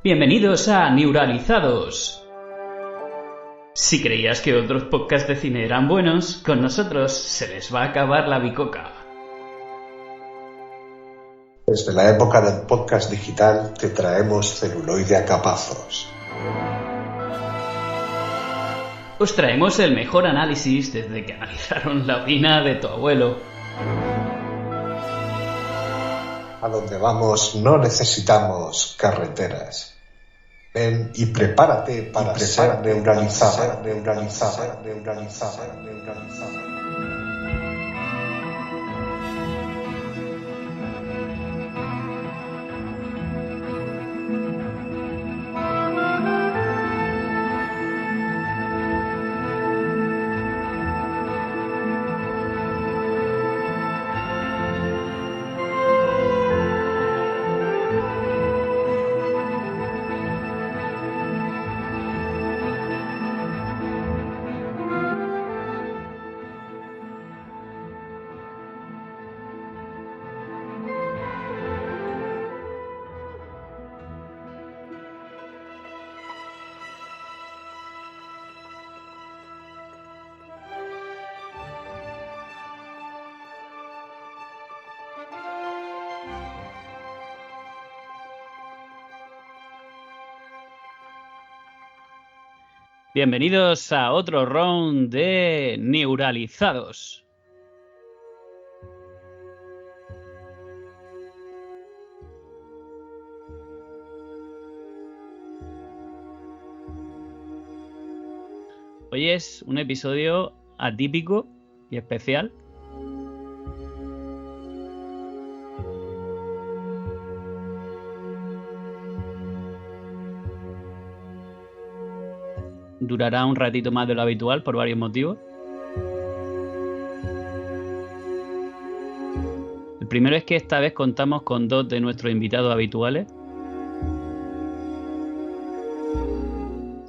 Bienvenidos a Neuralizados. Si creías que otros podcasts de cine eran buenos, con nosotros se les va a acabar la bicoca. Desde la época del podcast digital te traemos celuloide a capazos. Os traemos el mejor análisis desde que analizaron la orina de tu abuelo. A donde vamos no necesitamos carreteras. Ven y prepárate para ser neuralizado. Bienvenidos a otro round de Neuralizados. Hoy es un episodio atípico y especial. Durará un ratito más de lo habitual por varios motivos. El primero es que esta vez contamos con dos de nuestros invitados habituales.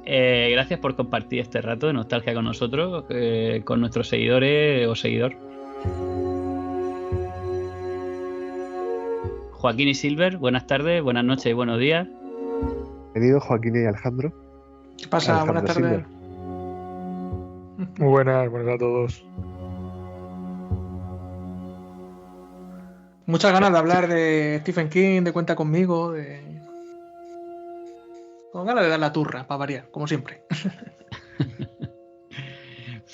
Gracias por compartir este rato de nostalgia con nosotros, con nuestros seguidores o seguidor. Joaquín y Silver, buenas tardes, buenas noches y buenos días. Bienvenido Joaquín y Alejandro. ¿Qué pasa? Alejandro Buenas tardes. Silver. Muy buenas a todos. Muchas ganas de hablar de Stephen King, de Cuenta conmigo, con ganas de dar la turra, para variar, como siempre.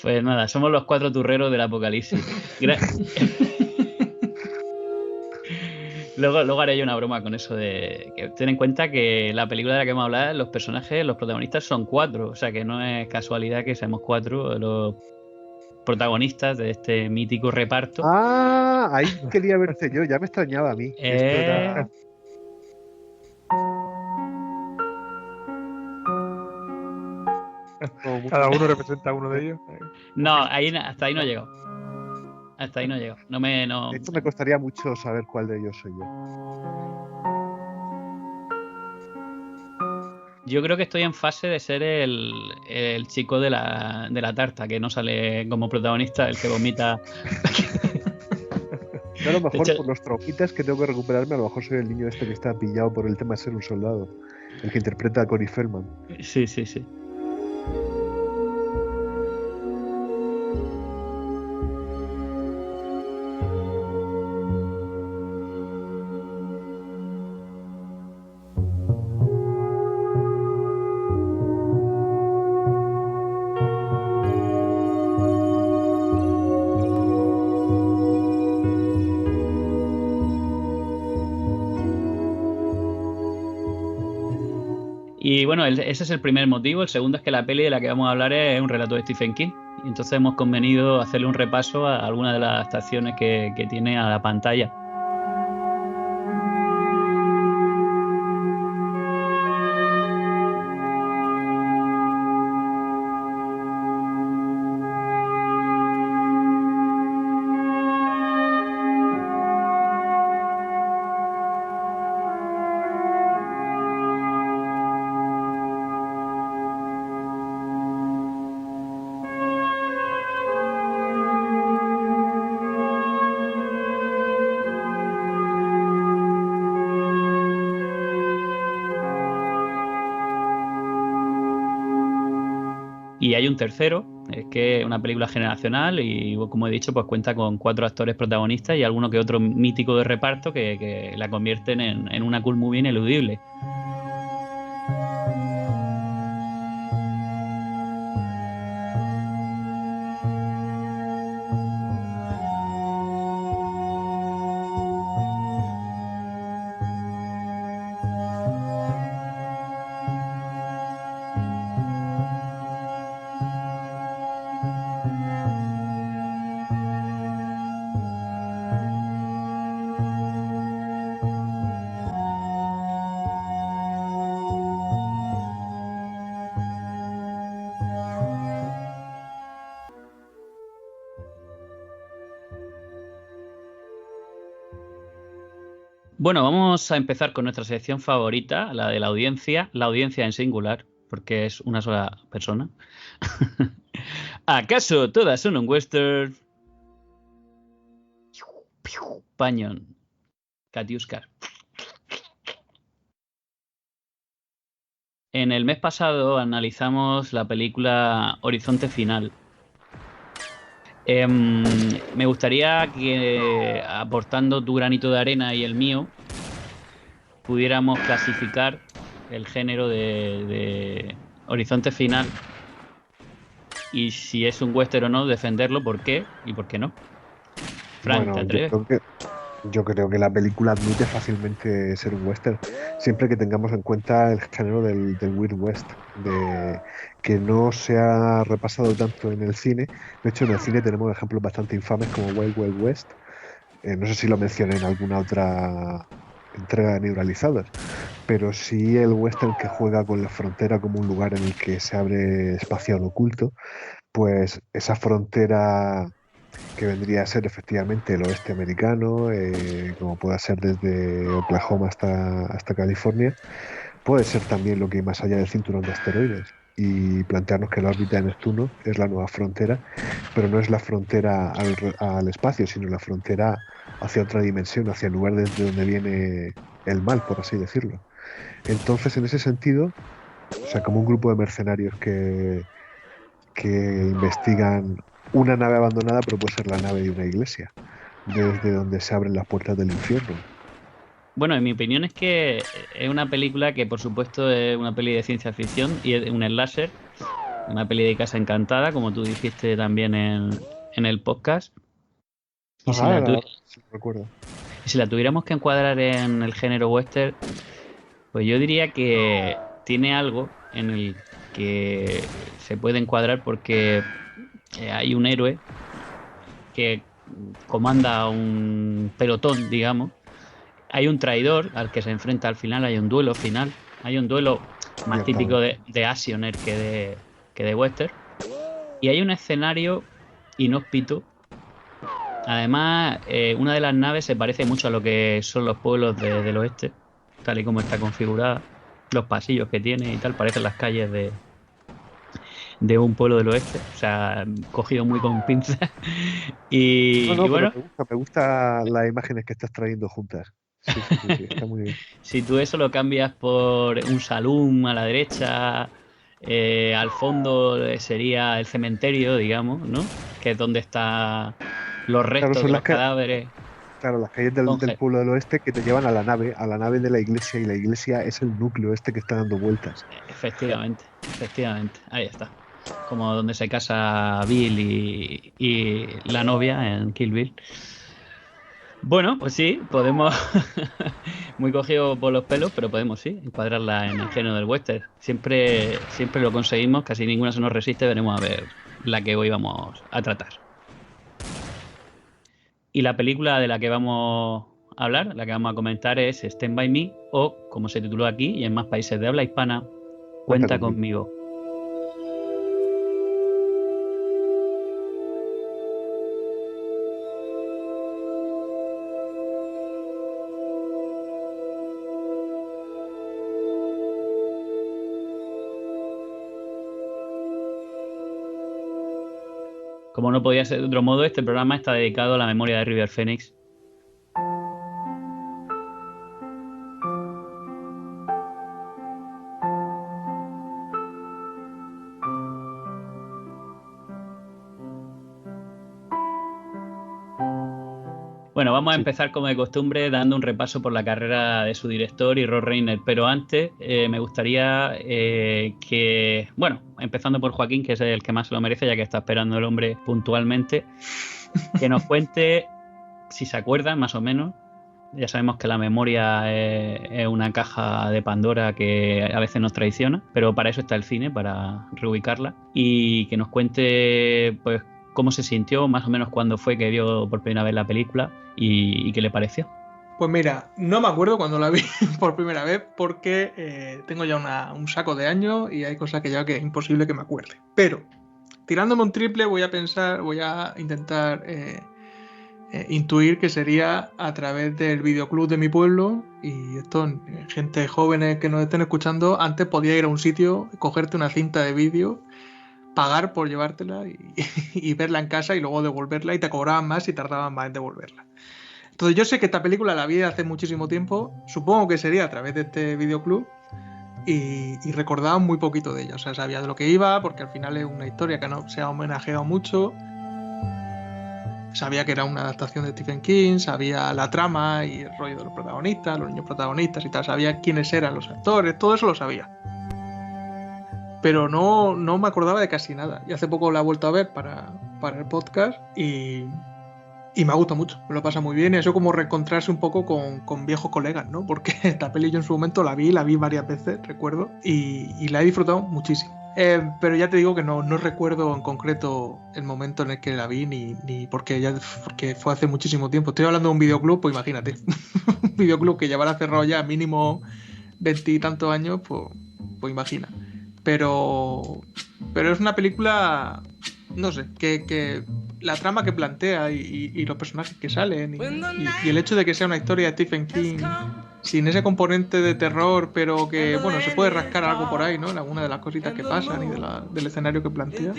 Pues nada, somos los cuatro turreros del apocalipsis. Luego haré yo una broma con eso de que ten en cuenta que la película de la que vamos a hablar, los personajes, los protagonistas son cuatro, o sea que no es casualidad que seamos cuatro los protagonistas de este mítico reparto. Ah, ahí quería verte yo, ya me extrañaba a mí. Esto era... Cada uno representa a uno de ellos. No, hasta ahí no he llegado. Hasta ahí no he llegado. De hecho, me costaría mucho saber cuál de ellos soy yo. Yo creo que estoy en fase de ser el chico de la tarta, que no sale como protagonista, el que vomita. Yo a lo mejor, hecho, por los traumitas que tengo que recuperarme, a lo mejor soy el niño este que está pillado por el tema de ser un soldado. El que interpreta a Corey Feldman. Sí. Y bueno, ese es el primer motivo. El segundo es que la peli de la que vamos a hablar es un relato de Stephen King. Y entonces hemos convenido hacerle un repaso a algunas de las adaptaciones que tiene a la pantalla. Y hay un tercero, es que es una película generacional y, como he dicho, pues cuenta con 4 actores protagonistas y alguno que otro mítico de reparto que la convierten en una cool movie ineludible. Bueno, vamos a empezar con nuestra sección favorita, la de la audiencia en singular, porque es una sola persona. ¿Acaso todas son un western? Pañón. Katiuskar. En el mes pasado analizamos la película Horizonte Final. Me gustaría que, aportando tu granito de arena y el mío, pudiéramos clasificar el género de Horizonte Final y si es un western o no, defenderlo, por qué y por qué no. Frank, ¿te Bueno, atreves? yo creo que la película admite fácilmente ser un western, siempre que tengamos en cuenta el género del Weird West, de que no se ha repasado tanto en el cine. De hecho, en el cine tenemos ejemplos bastante infames como Wild Wild West. No sé si lo mencioné en alguna otra entrega de Neuralizados, pero sí el western que juega con la frontera como un lugar en el que se abre espacio al oculto, pues esa frontera que vendría a ser efectivamente el oeste americano, como pueda ser desde Oklahoma hasta California, puede ser también lo que hay más allá del cinturón de asteroides y plantearnos que la órbita de Neptuno es la nueva frontera, pero no es la frontera al espacio, sino la frontera hacia otra dimensión, hacia el lugar desde donde viene el mal, por así decirlo. Entonces, en ese sentido, o sea, como un grupo de mercenarios que investigan una nave abandonada, pero puede ser la nave de una iglesia, desde donde se abren las puertas del infierno. Bueno, en mi opinión es que es una película que, por supuesto, es una peli de ciencia ficción y es un slasher, una peli de casa encantada, como tú dijiste también en el podcast. Y si Ajá, la, tu- sí lo recuerdo. y si la tuviéramos que encuadrar en el género western, pues yo diría que tiene algo en el que se puede encuadrar porque hay un héroe que comanda un pelotón, digamos. Hay un traidor al que se enfrenta al final, hay un duelo final, hay un duelo más típico Ciertamente. de Actioner que de Western. Y hay un escenario inhóspito. Además, una de las naves se parece mucho a lo que son los pueblos del oeste, tal y como está configurada. Los pasillos que tiene y tal, parecen las calles de un pueblo del oeste. O sea, cogido muy con pinzas. No, Y no, pero bueno, me gusta las imágenes que estás trayendo juntas. Sí, sí, sí, sí, está muy bien. si tú eso lo cambias por un saloon a la derecha, al fondo sería el cementerio, digamos, ¿no? Que es donde están los Claro, restos de son los cadáveres. claro, las calles del Entonces, pueblo del oeste que te llevan a la nave de la iglesia, y la iglesia es el núcleo este que está dando vueltas. efectivamente, ahí está. Como donde se casa Bill y la novia en Kill Bill. Bueno, pues sí, podemos, muy cogido por los pelos, pero podemos sí, encuadrarla en el género del western. Siempre lo conseguimos, casi ninguna se nos resiste, veremos a ver la que hoy vamos a tratar. Y la película de la que vamos a hablar, la que vamos a comentar es Stand By Me, o como se tituló aquí y en más países de habla hispana, Cuenta Cuenta conmigo. conmigo. Como no podía ser de otro modo, este programa está dedicado a la memoria de River Phoenix. Bueno, vamos a Sí. empezar como de costumbre dando un repaso por la carrera de su director y Rob Reiner, pero antes me gustaría que, bueno, empezando por Joaquín, que es el que más se lo merece, ya que está esperando el hombre puntualmente, que nos cuente, si se acuerdan más o menos. Ya sabemos que la memoria es una caja de Pandora que a veces nos traiciona, pero para eso está el cine, para reubicarla, y que nos cuente pues cómo se sintió, más o menos cuándo fue que vio por primera vez la película y qué le pareció. Pues mira, no me acuerdo cuando la vi por primera vez porque tengo ya un saco de años y hay cosas que ya que es imposible que me acuerde. Pero tirándome un triple voy a intentar intuir que sería a través del videoclub de mi pueblo. Y esto, gente jóvenes que nos estén escuchando, antes podía ir a un sitio, cogerte una cinta de vídeo, pagar por llevártela y verla en casa y luego devolverla, y te cobraban más y tardaban más en devolverla. Entonces yo sé que esta película la vi hace muchísimo tiempo, supongo que sería a través de este videoclub, y recordaba muy poquito de ella. O sea, sabía de lo que iba, porque al final es una historia que no se ha homenajeado mucho. Sabía que era una adaptación de Stephen King, sabía la trama y el rollo de los protagonistas, los niños protagonistas y tal, sabía quiénes eran los actores, todo eso lo sabía. Pero no me acordaba de casi nada. Y hace poco la he vuelto a ver para el podcast y me gusta mucho, me lo pasa muy bien. Y eso como reencontrarse un poco con viejos colegas, ¿no? Porque esta peli yo en su momento la vi varias veces, recuerdo, y la he disfrutado muchísimo. Pero ya te digo que no recuerdo en concreto el momento en el que la vi, ni porque fue hace muchísimo tiempo. Estoy hablando de un videoclub, pues imagínate. Un videoclub que llevará cerrado ya mínimo 20 y tantos años, pues imagina. Pero es una película, no sé, que la trama que plantea y los personajes que salen y el hecho de que sea una historia de Stephen King sin ese componente de terror, pero que, bueno, se puede rascar algo por ahí, ¿no? En alguna de las cositas que pasan y del escenario que plantea.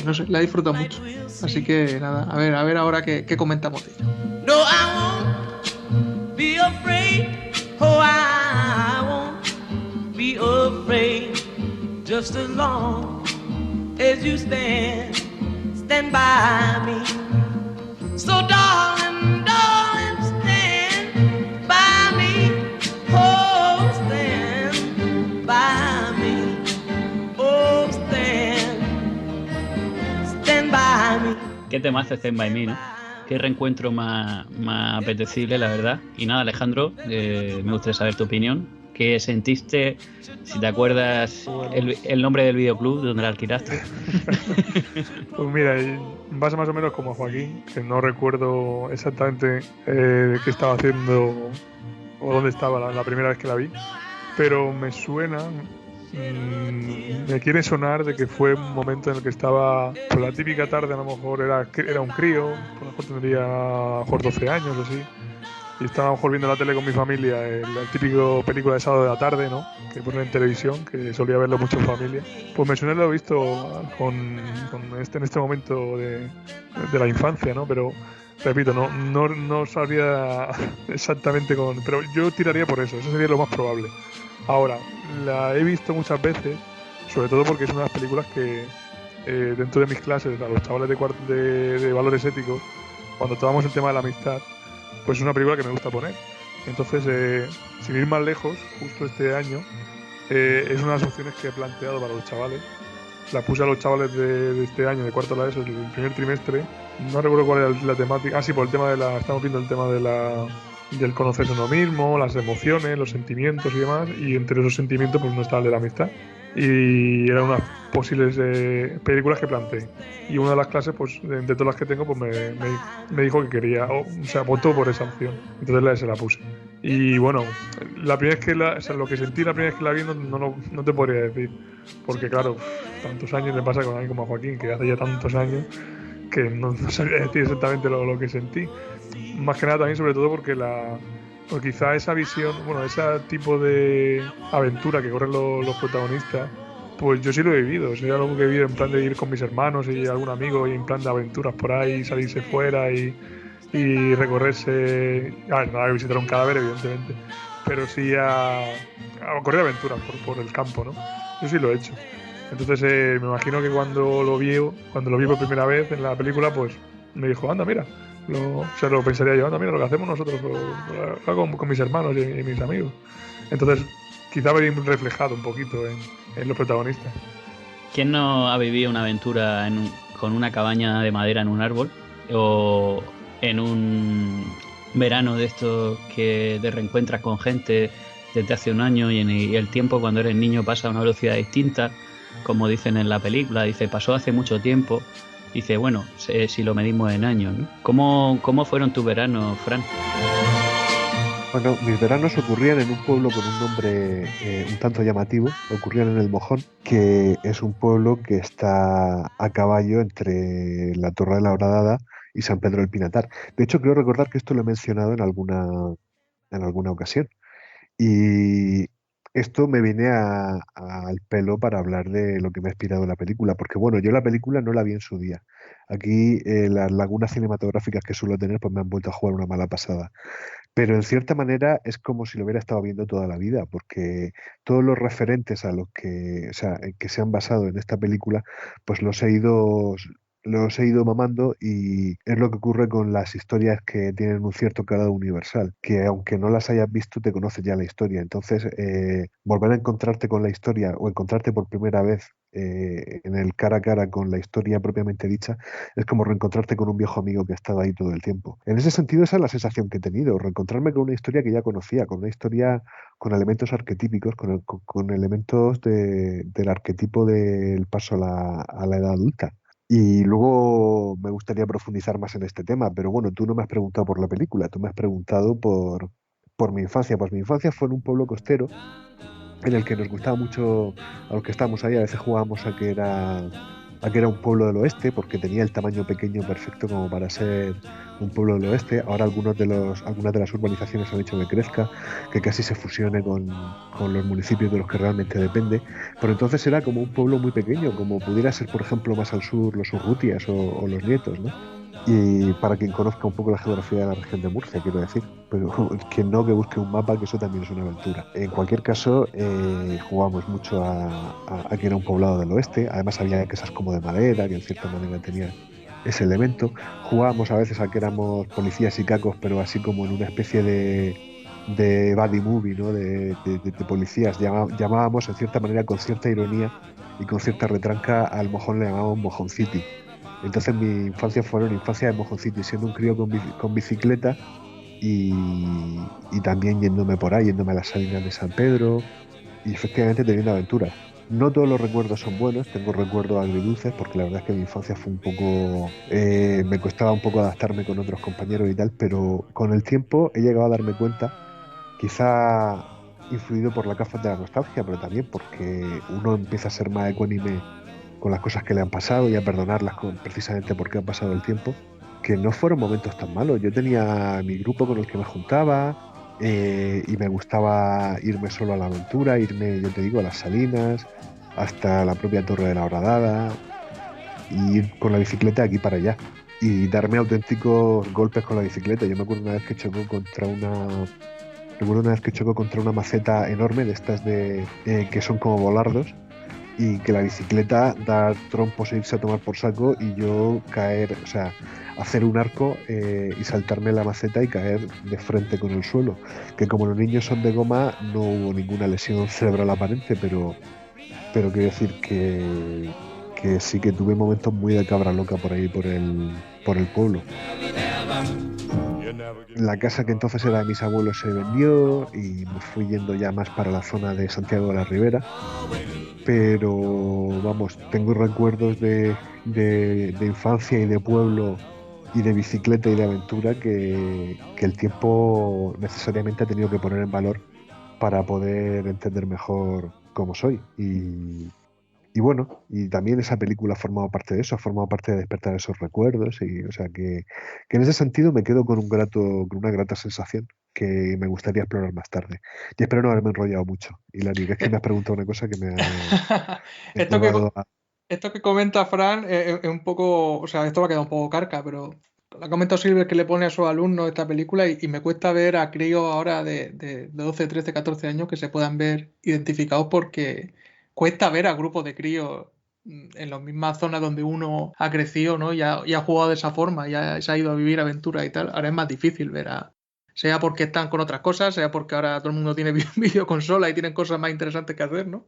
No sé, la he disfrutado mucho. Así que nada, a ver ahora qué comentamos de ello. No, I won't be afraid. Oh, I won't be afraid. Just as long as you stand by me. So darling, darling, stand by me. Oh, stand by me. Oh, stand by me. Qué temazo Stand By Me, ¿no? Qué reencuentro más apetecible, la verdad. Y nada, Alejandro, me gustaría saber tu opinión. ¿Qué sentiste? Si te acuerdas el nombre del videoclub donde la alquilaste. Pues mira, pasa más o menos como a Joaquín, que no recuerdo exactamente qué estaba haciendo o dónde estaba la primera vez que la vi, pero me suena, me quiere sonar de que fue un momento en el que estaba, por la típica tarde, a lo mejor era un crío, a lo mejor tendría a lo mejor 12 años o así. Y estaba a lo mejor viendo la tele con mi familia, la típica película de sábado de la tarde, ¿no? Que ponen en televisión, que solía verlo mucho en familia. Pues me suena haberlo visto en este momento de la infancia, ¿no? Pero, repito, no sabría exactamente pero yo tiraría por eso sería lo más probable. Ahora, la he visto muchas veces, sobre todo porque es una de las películas que dentro de mis clases, a los chavales de valores éticos, cuando tomamos el tema de la amistad, pues es una película que me gusta poner. Entonces, sin ir más lejos, justo este año, es una de las opciones que he planteado para los chavales. La puse a los chavales de este año, de cuarto de la ESO, el primer trimestre. No recuerdo cuál era la temática. Ah, sí, por el tema estamos viendo el tema del conocerse uno mismo, las emociones, los sentimientos y demás. Y entre esos sentimientos, pues no estaba el de la amistad. Y eran unas posibles películas que planteé. Y una de las clases, pues entre todas las que tengo, pues me dijo que quería, o sea, votó por esa opción. Entonces se la puse. Y bueno, la primera vez que lo que sentí la primera vez que la vi no te podría decir. Porque claro, tantos años me pasa con alguien como a Joaquín, que hace ya tantos años que no sabría decir exactamente lo que sentí. Más que nada también, sobre todo porque pues quizá esa visión, bueno, ese tipo de aventura que corren los protagonistas, pues yo sí lo he vivido. Es algo que he vivido en plan de ir con mis hermanos y algún amigo y en plan de aventuras por ahí, salirse fuera y recorrerse, no a visitar un cadáver evidentemente, pero sí a correr aventuras por el campo, ¿no? Yo sí lo he hecho. Entonces me imagino que cuando lo vi por primera vez en la película, pues me dijo, anda, mira, Se lo pensaría yo también, lo que hacemos nosotros, lo hago con mis hermanos y mis amigos. Entonces, quizá veis reflejado un poquito en los protagonistas. ¿Quién no ha vivido una aventura con una cabaña de madera en un árbol? O en un verano de estos que te reencuentras con gente desde hace un año y el tiempo cuando eres niño pasa a una velocidad distinta, como dicen en la película, dice, pasó hace mucho tiempo, dice, bueno, si lo medimos en años, ¿no? ¿Cómo fueron tus veranos, Fran? Bueno, mis veranos ocurrían en un pueblo con un nombre un tanto llamativo, ocurrían en El Mojón, que es un pueblo que está a caballo entre la Torre de la Horadada y San Pedro del Pinatar. De hecho, creo recordar que esto lo he mencionado en alguna ocasión. Y esto me viene al pelo para hablar de lo que me ha inspirado la película, porque bueno, yo la película no la vi en su día. Aquí las lagunas cinematográficas que suelo tener pues me han vuelto a jugar una mala pasada. Pero en cierta manera es como si lo hubiera estado viendo toda la vida, porque todos los referentes a los que, o sea, en que se han basado en esta película, pues los he ido mamando y es lo que ocurre con las historias que tienen un cierto calado universal, que aunque no las hayas visto, te conoces ya la historia. Entonces, volver a encontrarte con la historia o encontrarte por primera vez en el cara a cara con la historia propiamente dicha, es como reencontrarte con un viejo amigo que ha estado ahí todo el tiempo. En ese sentido, esa es la sensación que he tenido, reencontrarme con una historia que ya conocía, con una historia con elementos arquetípicos, con elementos del arquetipo del paso a la edad adulta. Y luego me gustaría profundizar más en este tema, pero bueno, tú no me has preguntado por la película, tú me has preguntado por mi infancia. Pues mi infancia fue en un pueblo costero en el que nos gustaba mucho, a los que estábamos ahí, a veces jugábamos a que era un pueblo del oeste, porque tenía el tamaño pequeño perfecto como para ser un pueblo del oeste. Ahora algunas de las urbanizaciones han hecho que crezca, que casi se fusione con los municipios de los que realmente depende. Pero entonces era como un pueblo muy pequeño, como pudiera ser, por ejemplo, más al sur los Urrutias o los Nietos, ¿no? Y para quien conozca un poco la geografía de la región de Murcia, quiero decir, pero quien no, que busque un mapa, que eso también es una aventura. En cualquier caso, jugábamos mucho a que era un poblado del oeste, además había casas como de madera, que en cierta manera tenía ese elemento. Jugábamos a veces a que éramos policías y cacos, pero así como en una especie de buddy movie, ¿no? De policías. Llamábamos, en cierta manera, con cierta ironía y con cierta retranca, al mojón le llamábamos Mojón City. Entonces mi infancia fue una infancia de Mojón City, siendo un crío con bicicleta y también yéndome por ahí, yéndome a las salinas de San Pedro y efectivamente teniendo aventuras. No todos los recuerdos son buenos, tengo recuerdos agridulces porque la verdad es que mi infancia fue un poco... me costaba un poco adaptarme con otros compañeros y tal, pero con el tiempo he llegado a darme cuenta, quizá influido por la gafas de la nostalgia, pero también porque uno empieza a ser más ecuánime con las cosas que le han pasado y a perdonarlas precisamente porque ha pasado el tiempo, que no fueron momentos tan malos. Yo tenía mi grupo con el que me juntaba y me gustaba irme solo a la aventura, irme, yo te digo, a las salinas, hasta la propia Torre de la Horadada, y ir con la bicicleta de aquí para allá y darme auténticos golpes con la bicicleta. Yo me acuerdo una vez que chocó contra una maceta enorme de estas que son como volardos, y que la bicicleta da trompos e irse a tomar por saco y yo caer, o sea, hacer un arco y saltarme la maceta y caer de frente con el suelo. Que como los niños son de goma, no hubo ninguna lesión cerebral aparente, pero quiero decir que sí que tuve momentos muy de cabra loca por ahí, por el pueblo. La casa que entonces era de mis abuelos se vendió y me fui yendo ya más para la zona de Santiago de la Ribera. Pero vamos, tengo recuerdos de infancia y de pueblo y de bicicleta y de aventura que el tiempo necesariamente ha tenido que poner en valor para poder entender mejor cómo soy. Y bueno, y también esa película ha formado parte de eso, ha formado parte de despertar esos recuerdos, y o sea que en ese sentido me quedo con una grata sensación que me gustaría explorar más tarde. Y espero no haberme enrollado mucho. Y Lari, es que me has preguntado una cosa que me ha Esto que, llevado a... esto que comenta Fran es un poco, o sea, esto va a quedar un poco carca, pero ha comentado Silver que le pone a sus alumnos esta película y me cuesta ver a críos ahora de 12, 13, 14 años que se puedan ver identificados, porque cuesta ver a grupos de críos en las mismas zonas donde uno ha crecido, ¿no? Y ha jugado de esa forma, se ha ido a vivir aventuras y tal, ahora es más difícil ver sea porque están con otras cosas, sea porque ahora todo el mundo tiene videoconsola y tienen cosas más interesantes que hacer, ¿no?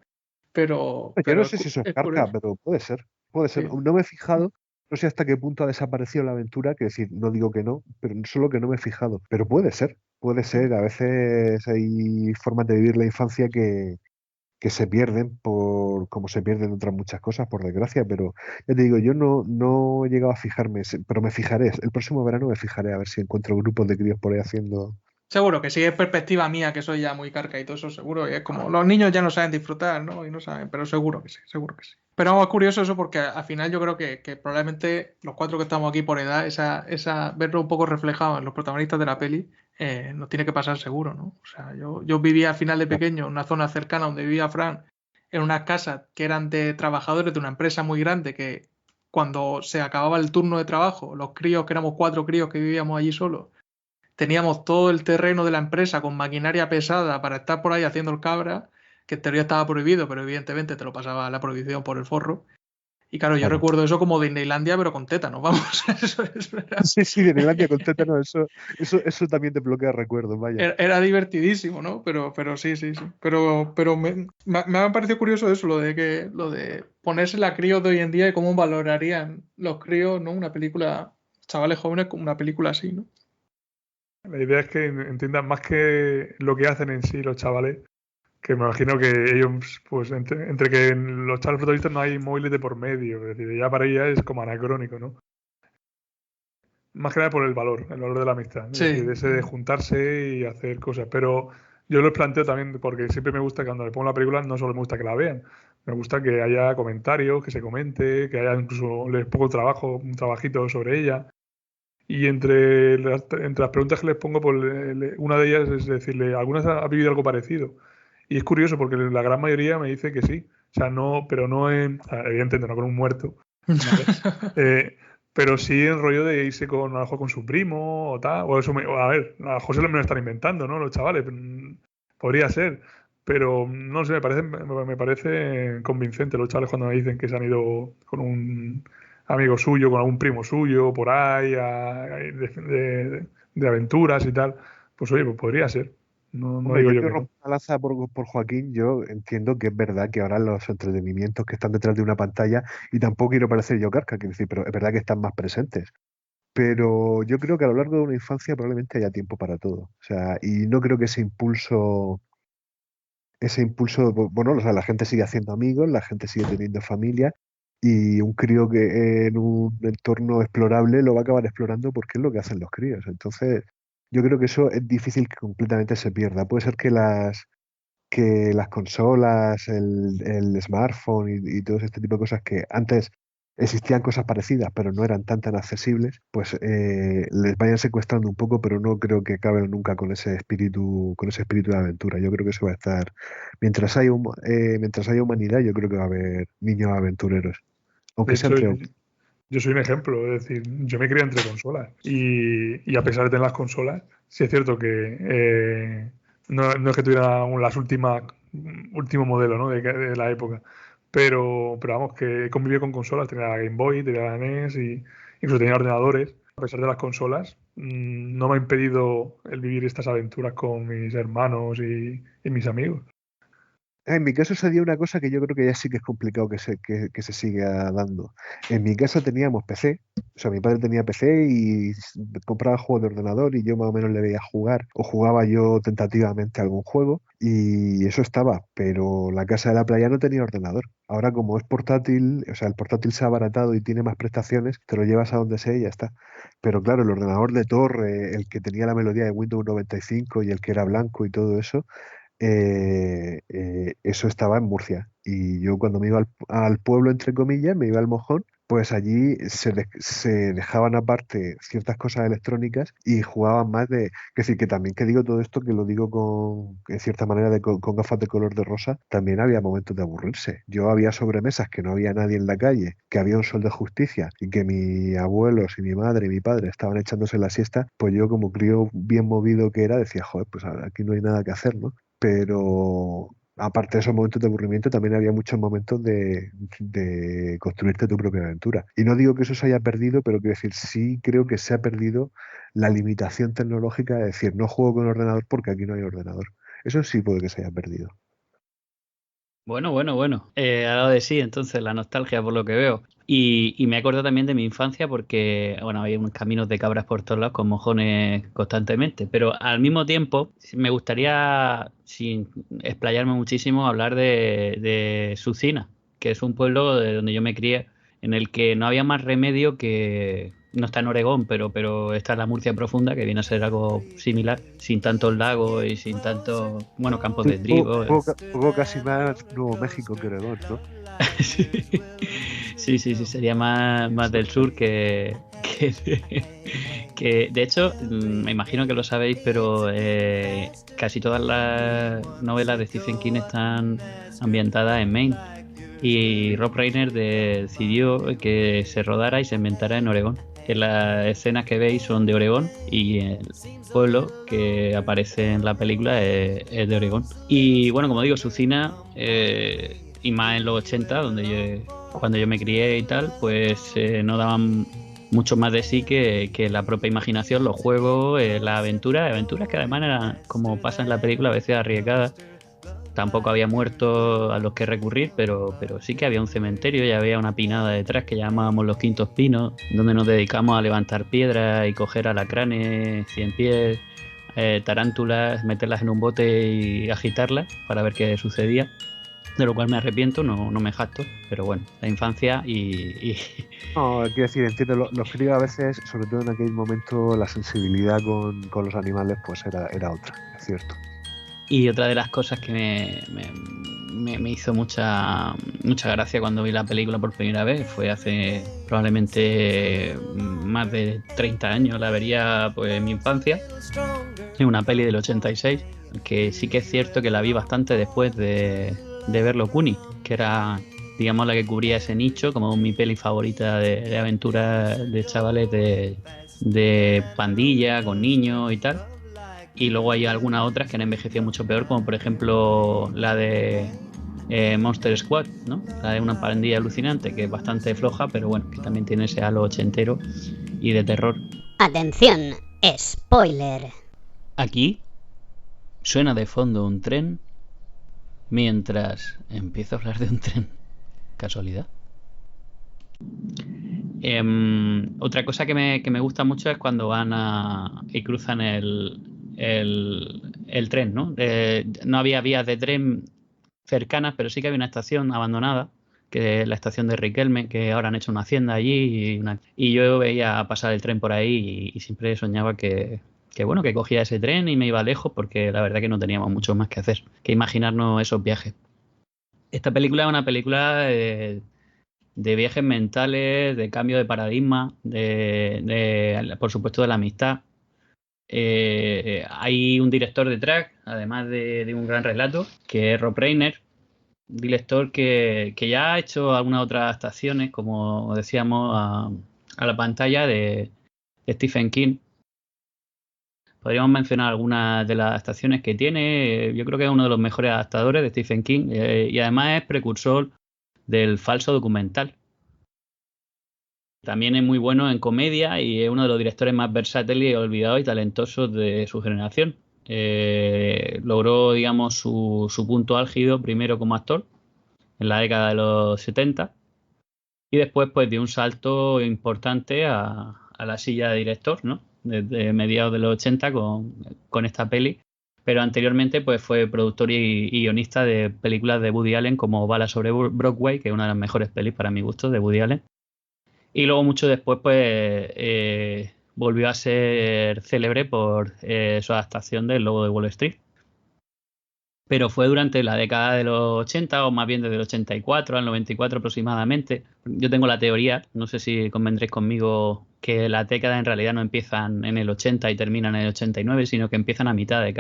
Pero Yo no sé si eso es carca, curioso. pero puede ser. Sí. No me he fijado, no sé hasta qué punto ha desaparecido la aventura, que decir, no digo que no, pero solo que no me he fijado. Pero puede ser, a veces hay formas de vivir la infancia que se pierden como se pierden otras muchas cosas, por desgracia, pero ya te digo, yo no he llegado a fijarme, pero me fijaré, el próximo verano me fijaré a ver si encuentro grupos de críos por ahí haciendo... Seguro que sí, es perspectiva mía, que soy ya muy carca y todo eso, seguro. Y es como, los niños ya no saben disfrutar, ¿no? Y no saben, pero seguro que sí, seguro que sí. Pero vamos, es curioso eso porque al final yo creo que probablemente los 4 que estamos aquí por edad, verlo un poco reflejado en los protagonistas de la peli, nos tiene que pasar seguro, ¿no? O sea, yo vivía al final de pequeño en una zona cercana donde vivía Fran, en unas casas que eran de trabajadores de una empresa muy grande que cuando se acababa el turno de trabajo, los críos, que éramos 4 críos que vivíamos allí solos, teníamos todo el terreno de la empresa con maquinaria pesada para estar por ahí haciendo el cabra, que en teoría estaba prohibido, pero evidentemente te lo pasaba la prohibición por el forro. Y claro, yo recuerdo eso como Disneylandia, pero con tétanos, vamos. Sí, Disneylandia con tétanos, eso también te bloquea recuerdos, vaya. Era divertidísimo, ¿no? Pero sí. Pero me ha parecido curioso eso, lo de ponerse la críos de hoy en día y cómo valorarían los críos, ¿no? Una película, chavales jóvenes, como una película así, ¿no? La idea es que entiendan más que lo que hacen en sí los chavales, que me imagino que ellos, pues entre que en los chavales protagonistas no hay móviles de por medio, es decir, ya para ella es como anacrónico, ¿no? Más que nada por el valor de la amistad, es Sí. decir, ese de juntarse y hacer cosas. Pero yo los planteo también porque siempre me gusta que cuando le pongo la película no solo me gusta que la vean, me gusta que haya comentarios, que se comente, que haya incluso les pongo un trabajito sobre ella. Y entre las preguntas que les pongo, pues una de ellas es decirle, ¿alguna ha vivido algo parecido? Y es curioso porque la gran mayoría me dice que sí. O sea, no, pero no o sea, evidentemente no con un muerto, ¿vale? Pero sí el rollo de irse a lo mejor con su primo o tal. O eso a ver, a lo mejor se me lo están inventando, ¿no? Los chavales. Podría ser. Pero no sé, me parece convincente los chavales cuando me dicen que se han ido con un amigo suyo, con algún primo suyo, por ahí, de aventuras y tal. Pues oye, pues podría ser. No Hombre, digo yo yo que que no. rompo la lanza por Joaquín, yo entiendo que es verdad que ahora los entretenimientos que están detrás de una pantalla, y tampoco quiero parecer yo carca, quiero decir, pero es verdad que están más presentes. Pero yo creo que a lo largo de una infancia probablemente haya tiempo para todo. O sea, y no creo que bueno, o sea, la gente sigue haciendo amigos, la gente sigue teniendo familia, y un crío que en un entorno explorable lo va a acabar explorando porque es lo que hacen los críos. Entonces, yo creo que eso es difícil que completamente se pierda. Puede ser que las consolas, el smartphone y todo este tipo de cosas que antes existían cosas parecidas, pero no eran tan accesibles, pues les vayan secuestrando un poco, pero no creo que acaben nunca con ese espíritu de aventura. Yo creo que eso va a estar, mientras haya humanidad, yo creo que va a haber niños aventureros, aunque De sea hecho, entre... yo soy un ejemplo, es decir, yo me crié entre consolas y a pesar de tener las consolas, sí es cierto que no es que tuviera último modelo, ¿no? de la época, pero vamos, que he convivido con consolas, tenía la Game Boy, tenía la NES y incluso tenía ordenadores. A pesar de las consolas, no me ha impedido el vivir estas aventuras con mis hermanos y mis amigos. En mi caso se dio una cosa que yo creo que ya sí que es complicado que se siga dando. En mi casa teníamos PC, o sea, mi padre tenía PC y compraba juegos de ordenador y yo más o menos le veía jugar o jugaba yo tentativamente algún juego y eso estaba, pero la casa de la playa no tenía ordenador. Ahora como es portátil, o sea, el portátil se ha abaratado y tiene más prestaciones, te lo llevas a donde sea y ya está. Pero claro, el ordenador de torre, el que tenía la melodía de Windows 95 y el que era blanco y todo eso, eso estaba en Murcia. Y yo cuando me iba al pueblo, entre comillas, me iba al Mojón, pues allí se dejaban aparte ciertas cosas electrónicas y jugaban más de... Que decir, que también que digo todo esto, que lo digo en cierta manera, con gafas de color de rosa, también había momentos de aburrirse. Yo había sobremesas que no había nadie en la calle, que había un sol de justicia y que mis abuelos y mi madre y mi padre estaban echándose la siesta, pues yo como crío bien movido que era, decía, joder, pues aquí no hay nada que hacer, ¿no? Pero aparte de esos momentos de aburrimiento, también había muchos momentos de construirte tu propia aventura. Y no digo que eso se haya perdido, pero quiero decir, sí creo que se ha perdido la limitación tecnológica de decir, no juego con ordenador porque aquí no hay ordenador. Eso sí puede que se haya perdido. Bueno. Ha dado de sí, entonces, la nostalgia por lo que veo. Y me acuerdo también de mi infancia porque, bueno, había unos caminos de cabras por todos lados con mojones constantemente. Pero al mismo tiempo, me gustaría, sin explayarme muchísimo, hablar de Sucina, que es un pueblo de donde yo me crié, en el que no había más remedio que... No está en Oregón, pero está en la Murcia profunda, que viene a ser algo similar, sin tantos lagos y sin tantos, bueno, campos de trigo. Poco casi más Nuevo México que Oregón, ¿no? Sí, sería más del sur que de hecho, me imagino que lo sabéis, pero casi todas las novelas de Stephen King están ambientadas en Maine. Y Rob Reiner decidió que se rodara y se inventara en Oregón. Que las escenas que veis son de Oregón y el pueblo que aparece en la película es de Oregón. Y bueno, como digo, Sucina, y más en los 80, cuando yo me crié y tal, pues no daban mucho más de sí que la propia imaginación, los juegos, las aventuras que además eran, como pasa en la película, a veces arriesgadas. Tampoco había muertos a los que recurrir, pero sí que había un cementerio y había una pinada detrás que llamábamos los Quintos Pinos, donde nos dedicamos a levantar piedras y coger alacranes, 100 pies, tarántulas, meterlas en un bote y agitarlas para ver qué sucedía. De lo cual me arrepiento, no me jacto, pero bueno, la infancia y... No, quiero decir, entiendo, los críos a veces, sobre todo en aquel momento, la sensibilidad con los animales pues era otra, es cierto. Y otra de las cosas que me hizo mucha gracia cuando vi la película por primera vez fue hace probablemente más de 30 años, la vería pues en mi infancia, en una peli del 86, que sí que es cierto que la vi bastante después de verlo Kuni, que era, digamos, la que cubría ese nicho, como mi peli favorita de aventuras de chavales de pandilla, con niños y tal. Y luego hay algunas otras que han envejecido mucho peor, como por ejemplo la de Monster Squad, ¿no? La de una pandilla alucinante, que es bastante floja, pero bueno, que también tiene ese halo ochentero y de terror. Atención, spoiler. Aquí suena de fondo un tren mientras empiezo a hablar de un tren. ¿Casualidad? Otra cosa que me gusta mucho es cuando van y cruzan el tren, ¿no? No había vías de tren cercanas, pero sí que había una estación abandonada, que es la estación de Riquelme, que ahora han hecho una hacienda allí, y yo veía pasar el tren por ahí y siempre soñaba que bueno, que cogía ese tren y me iba lejos, porque la verdad que no teníamos mucho más que hacer que imaginarnos esos viajes. Esta película es una película de viajes mentales, de cambio de paradigma, por supuesto de la amistad. Hay un director detrás, además de un gran relato, que es Rob Reiner, director que ya ha hecho algunas otras adaptaciones, como decíamos, a la pantalla de Stephen King. Podríamos mencionar algunas de las adaptaciones que tiene. Yo creo que es uno de los mejores adaptadores de Stephen King, y además es precursor del falso documental. También es muy bueno en comedia y es uno de los directores más versátiles, olvidados y talentosos de su generación. Logró, digamos, su punto álgido primero como actor en la década de los 70 y después pues dio un salto importante a la silla de director, ¿no? Desde mediados de los 80 con esta peli. Pero anteriormente pues fue productor y guionista de películas de Woody Allen como Bala sobre Broadway, que es una de las mejores pelis para mi gusto de Woody Allen. Y luego mucho después pues volvió a ser célebre por su adaptación del Lobo de Wall Street. Pero fue durante la década de los 80, o más bien desde el 84 al 94 aproximadamente. Yo tengo la teoría, no sé si convendréis conmigo, que las décadas en realidad no empiezan en el 80 y terminan en el 89, sino que empiezan a mitad de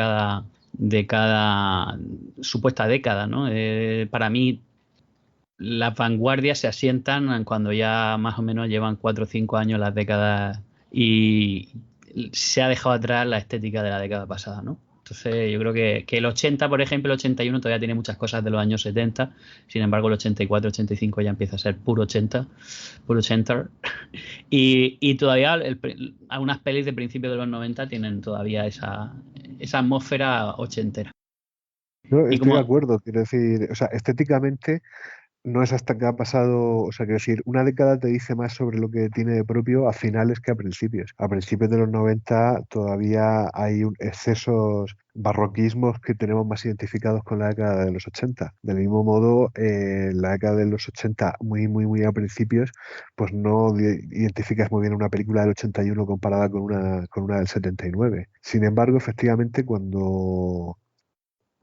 cada supuesta década, ¿no? Para mí, las vanguardias se asientan cuando ya más o menos llevan 4 o 5 años las décadas y se ha dejado atrás la estética de la década pasada, ¿no? Entonces yo creo que el 80, por ejemplo, el 81 todavía tiene muchas cosas de los años 70. Sin embargo, el 84, 85 ya empieza a ser puro 80. Puro 80. Y todavía algunas pelis de principios de los 90 tienen todavía esa atmósfera ochentera. No, Y estoy de acuerdo, quiero decir, o sea, estéticamente no es hasta que ha pasado, o sea, quiero decir, una década te dice más sobre lo que tiene de propio a finales que a principios. A principios de los 90 todavía hay excesos barroquismos que tenemos más identificados con la década de los 80. Del mismo modo, la década de los 80, muy, muy, muy a principios, pues no identificas muy bien una película del 81 comparada con una del 79. Sin embargo, efectivamente,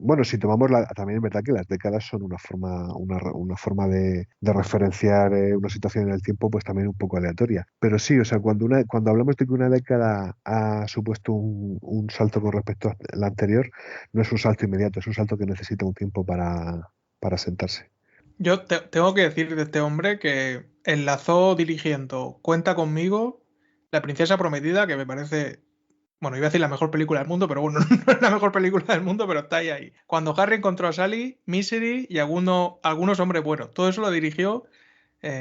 bueno, si tomamos también es verdad que las décadas son una forma de referenciar una situación en el tiempo, pues también un poco aleatoria. Pero sí, o sea, cuando hablamos de que una década ha supuesto un salto con respecto a la anterior, no es un salto inmediato, es un salto que necesita un tiempo para sentarse. Yo tengo que decir de este hombre que enlazó dirigiendo Cuenta conmigo, La princesa prometida, que me parece, bueno, iba a decir la mejor película del mundo, pero bueno, no es la mejor película del mundo, pero está ahí. Cuando Harry encontró a Sally, Misery y algunos hombres buenos. Todo eso lo dirigió,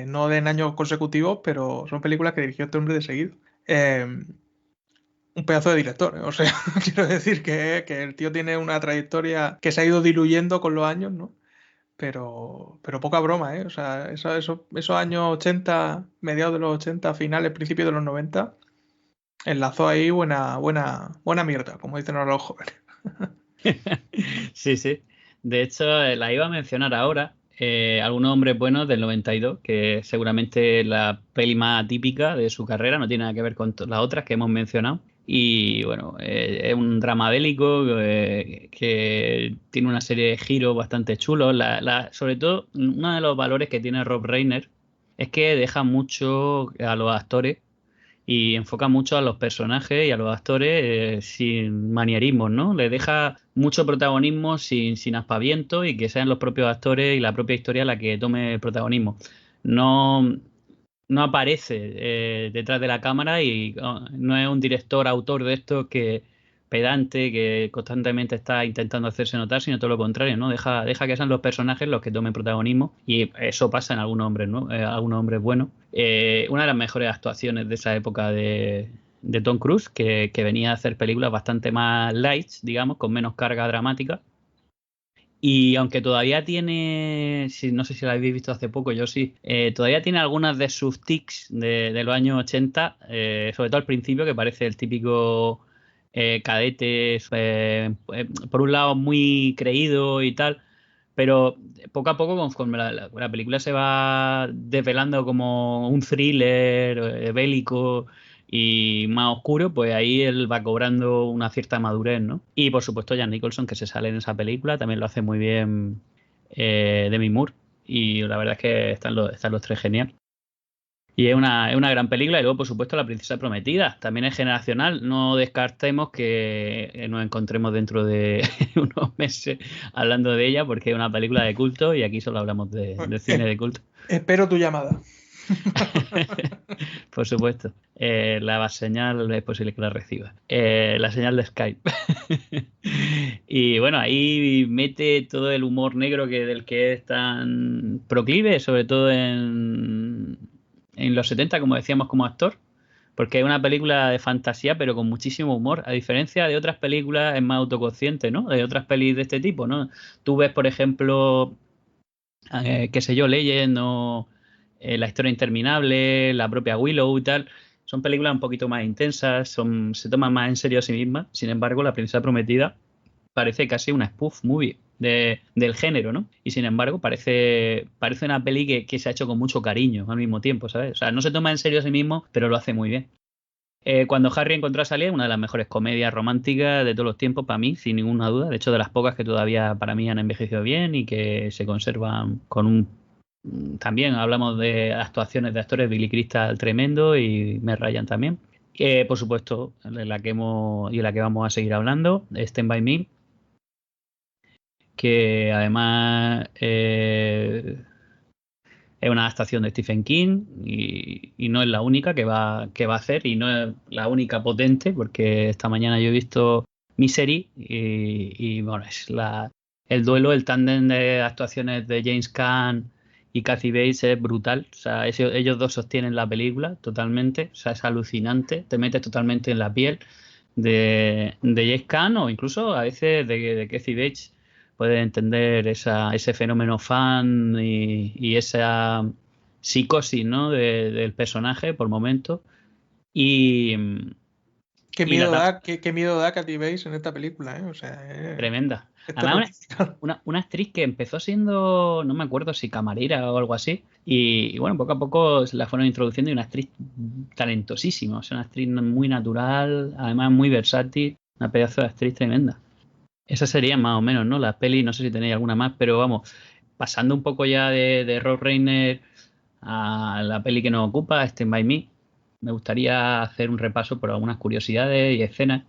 no en años consecutivos, pero son películas que dirigió este hombre de seguido. Un pedazo de director, ¿eh? O sea, quiero decir que el tío tiene una trayectoria que se ha ido diluyendo con los años, ¿no? Pero poca broma, ¿eh? O sea, esos años 80, mediados de los 80, finales, principios de los 90, enlazó ahí buena mierda, como dicen ahora los jóvenes. Sí, sí. De hecho, la iba a mencionar ahora. Algunos hombres buenos del 92, que seguramente es la peli más típica de su carrera, no tiene nada que ver con las otras que hemos mencionado. Y bueno, es un drama bélico que tiene una serie de giros bastante chulos. Sobre todo, uno de los valores que tiene Rob Reiner es que deja mucho a los actores y enfoca mucho a los personajes y a los actores sin manierismos, ¿no? Le deja mucho protagonismo sin aspaviento y que sean los propios actores y la propia historia la que tome el protagonismo. No aparece detrás de la cámara y no es un director, autor de esto que pedante, que constantemente está intentando hacerse notar, sino todo lo contrario, ¿no? Deja que sean los personajes los que tomen protagonismo y eso pasa en algunos hombres, ¿no? Algunos hombres buenos. Una de las mejores actuaciones de esa época de Tom Cruise, que venía a hacer películas bastante más light, digamos, con menos carga dramática. Y aunque todavía tiene, no sé si la habéis visto hace poco, yo sí, todavía tiene algunas de sus tics de los años 80, sobre todo al principio, que parece el típico cadete, por un lado muy creído y tal, pero poco a poco, conforme la película se va desvelando como un thriller bélico y más oscuro, pues ahí él va cobrando una cierta madurez, ¿no? Y por supuesto Jack Nicholson, que se sale en esa película, también lo hace muy bien Demi Moore, y la verdad es que están los tres genial. Y es una gran película. Y luego, por supuesto, La princesa prometida. También es generacional. No descartemos que nos encontremos dentro de unos meses hablando de ella, porque es una película de culto y aquí solo hablamos de cine de culto. Espero tu llamada. Por supuesto. La señal es posible que la reciba. La señal de Skype. Y bueno, ahí mete todo el humor negro del que es tan proclive, sobre todo en los 70, como decíamos, como actor, porque es una película de fantasía, pero con muchísimo humor, a diferencia de otras películas, es más autoconsciente, ¿no? De otras pelis de este tipo, ¿no? Tú ves, por ejemplo, qué sé yo, Legend o La historia interminable, la propia Willow y tal. Son películas un poquito más intensas, se toman más en serio a sí mismas. Sin embargo, La princesa prometida parece casi una spoof movie del género, ¿no? Y sin embargo parece una peli que se ha hecho con mucho cariño al mismo tiempo, ¿sabes? O sea, no se toma en serio a sí mismo, pero lo hace muy bien. Cuando Harry encontró a Sally, es una de las mejores comedias románticas de todos los tiempos para mí, sin ninguna duda. De hecho, de las pocas que todavía para mí han envejecido bien y que se conservan con también hablamos de actuaciones de actores, Billy Crystal tremendo y Meg Ryan también. Por supuesto, la que vamos a seguir hablando, Stand By Me, que además es una adaptación de Stephen King y no es la única que va a hacer, y no es la única potente, porque esta mañana yo he visto Misery y bueno, es el duelo, el tándem de actuaciones de James Caan y Kathy Bates es brutal. O sea, ellos dos sostienen la película totalmente. O sea, es alucinante. Te metes totalmente en la piel de James Caan o incluso a veces de Kathy Bates. Puedes entender ese fenómeno fan y esa psicosis, ¿no? del personaje por momentos. Y Qué miedo da Kathy Bates en esta película, ¿eh? O sea, tremenda. Además, una actriz que empezó siendo, no me acuerdo si camarera o algo así, y bueno, poco a poco la fueron introduciendo y una actriz talentosísima, o sea, una actriz muy natural, además muy versátil, una pedazo de actriz tremenda. Esa sería más o menos, ¿no? Las pelis, no sé si tenéis alguna más, pero vamos, pasando un poco ya de Rob Reiner a la peli que nos ocupa, Stand By Me, me gustaría hacer un repaso por algunas curiosidades y escenas.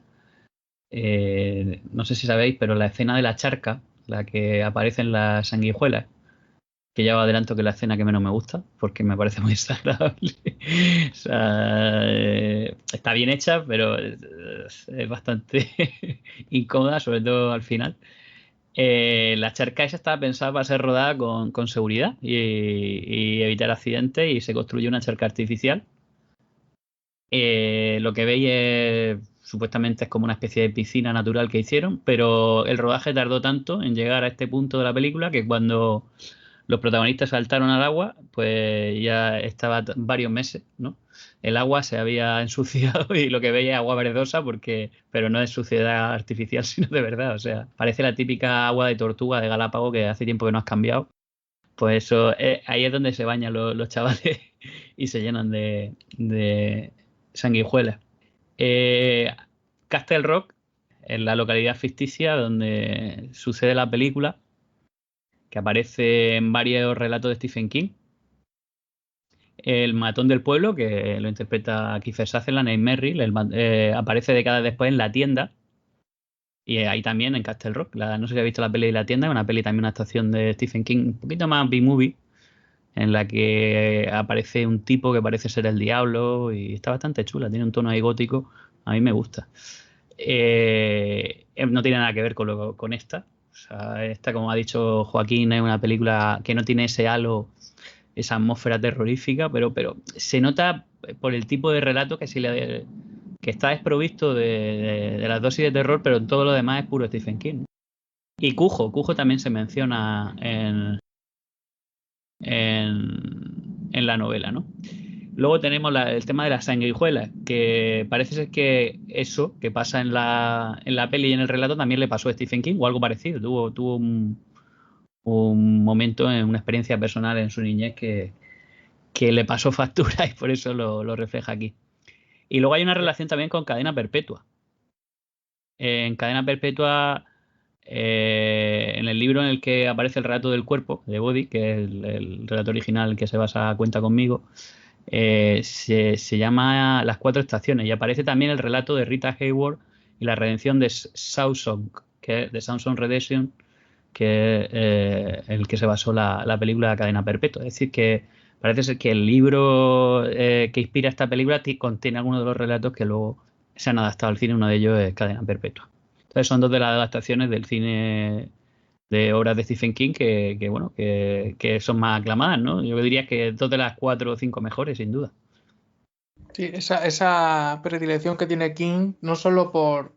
No sé si sabéis, pero la escena de la charca, la que aparece en las sanguijuelas, que ya os adelanto que es la escena que menos me gusta, porque me parece muy desagradable. O sea, está bien hecha, pero es bastante incómoda, sobre todo al final. La charca esa estaba pensada para ser rodada con seguridad y evitar accidentes, y se construyó una charca artificial. Lo que veis supuestamente es como una especie de piscina natural que hicieron, pero el rodaje tardó tanto en llegar a este punto de la película que cuando los protagonistas saltaron al agua, pues ya estaba varios meses, ¿no? El agua se había ensuciado y lo que veis es agua verdosa, pero no es suciedad artificial, sino de verdad. O sea, parece la típica agua de tortuga de Galápagos que hace tiempo que no has cambiado. Pues eso, ahí es donde se bañan los chavales y se llenan de sanguijuelas. Castle Rock, en la localidad ficticia donde sucede la película, que aparece en varios relatos de Stephen King. El matón del pueblo, que lo interpreta Kiefer Sutherland, en Merrill, aparece décadas después en La tienda. Y ahí también en Castle Rock. No sé si habéis visto la peli de La tienda, una peli también, una actuación de Stephen King, un poquito más B-movie, en la que aparece un tipo que parece ser el diablo y está bastante chula, tiene un tono ahí gótico, a mí me gusta. No tiene nada que ver con esta. O sea, esta, como ha dicho Joaquín, es una película que no tiene ese halo, esa atmósfera terrorífica, pero se nota por el tipo de relato que está desprovisto de las dosis de terror, pero todo lo demás es puro Stephen King. Y Cujo también se menciona en la novela, ¿no? Luego tenemos el tema de las sanguijuelas, que parece ser que eso que pasa en la peli y en el relato también le pasó a Stephen King o algo parecido. Tuvo un momento, en una experiencia personal en su niñez que le pasó factura y por eso lo refleja aquí. Y luego hay una relación también con Cadena Perpetua. En Cadena Perpetua, en el libro en el que aparece el relato del cuerpo, de Body, que es el relato original que se basa Cuenta conmigo, se llama Las 4 estaciones, y aparece también el relato de Rita Hayworth y la redención de Shawshank, que es de Shawshank Redemption, que es el que se basó la película Cadena Perpetua. Es decir, que parece ser que el libro que inspira esta película contiene algunos de los relatos que luego se han adaptado al cine. Uno de ellos es Cadena Perpetua. Entonces son dos de las adaptaciones del cine de obras de Stephen King que son más aclamadas, ¿no? Yo diría que 2 de las 4 o 5 mejores, sin duda. Sí, esa predilección que tiene King, no solo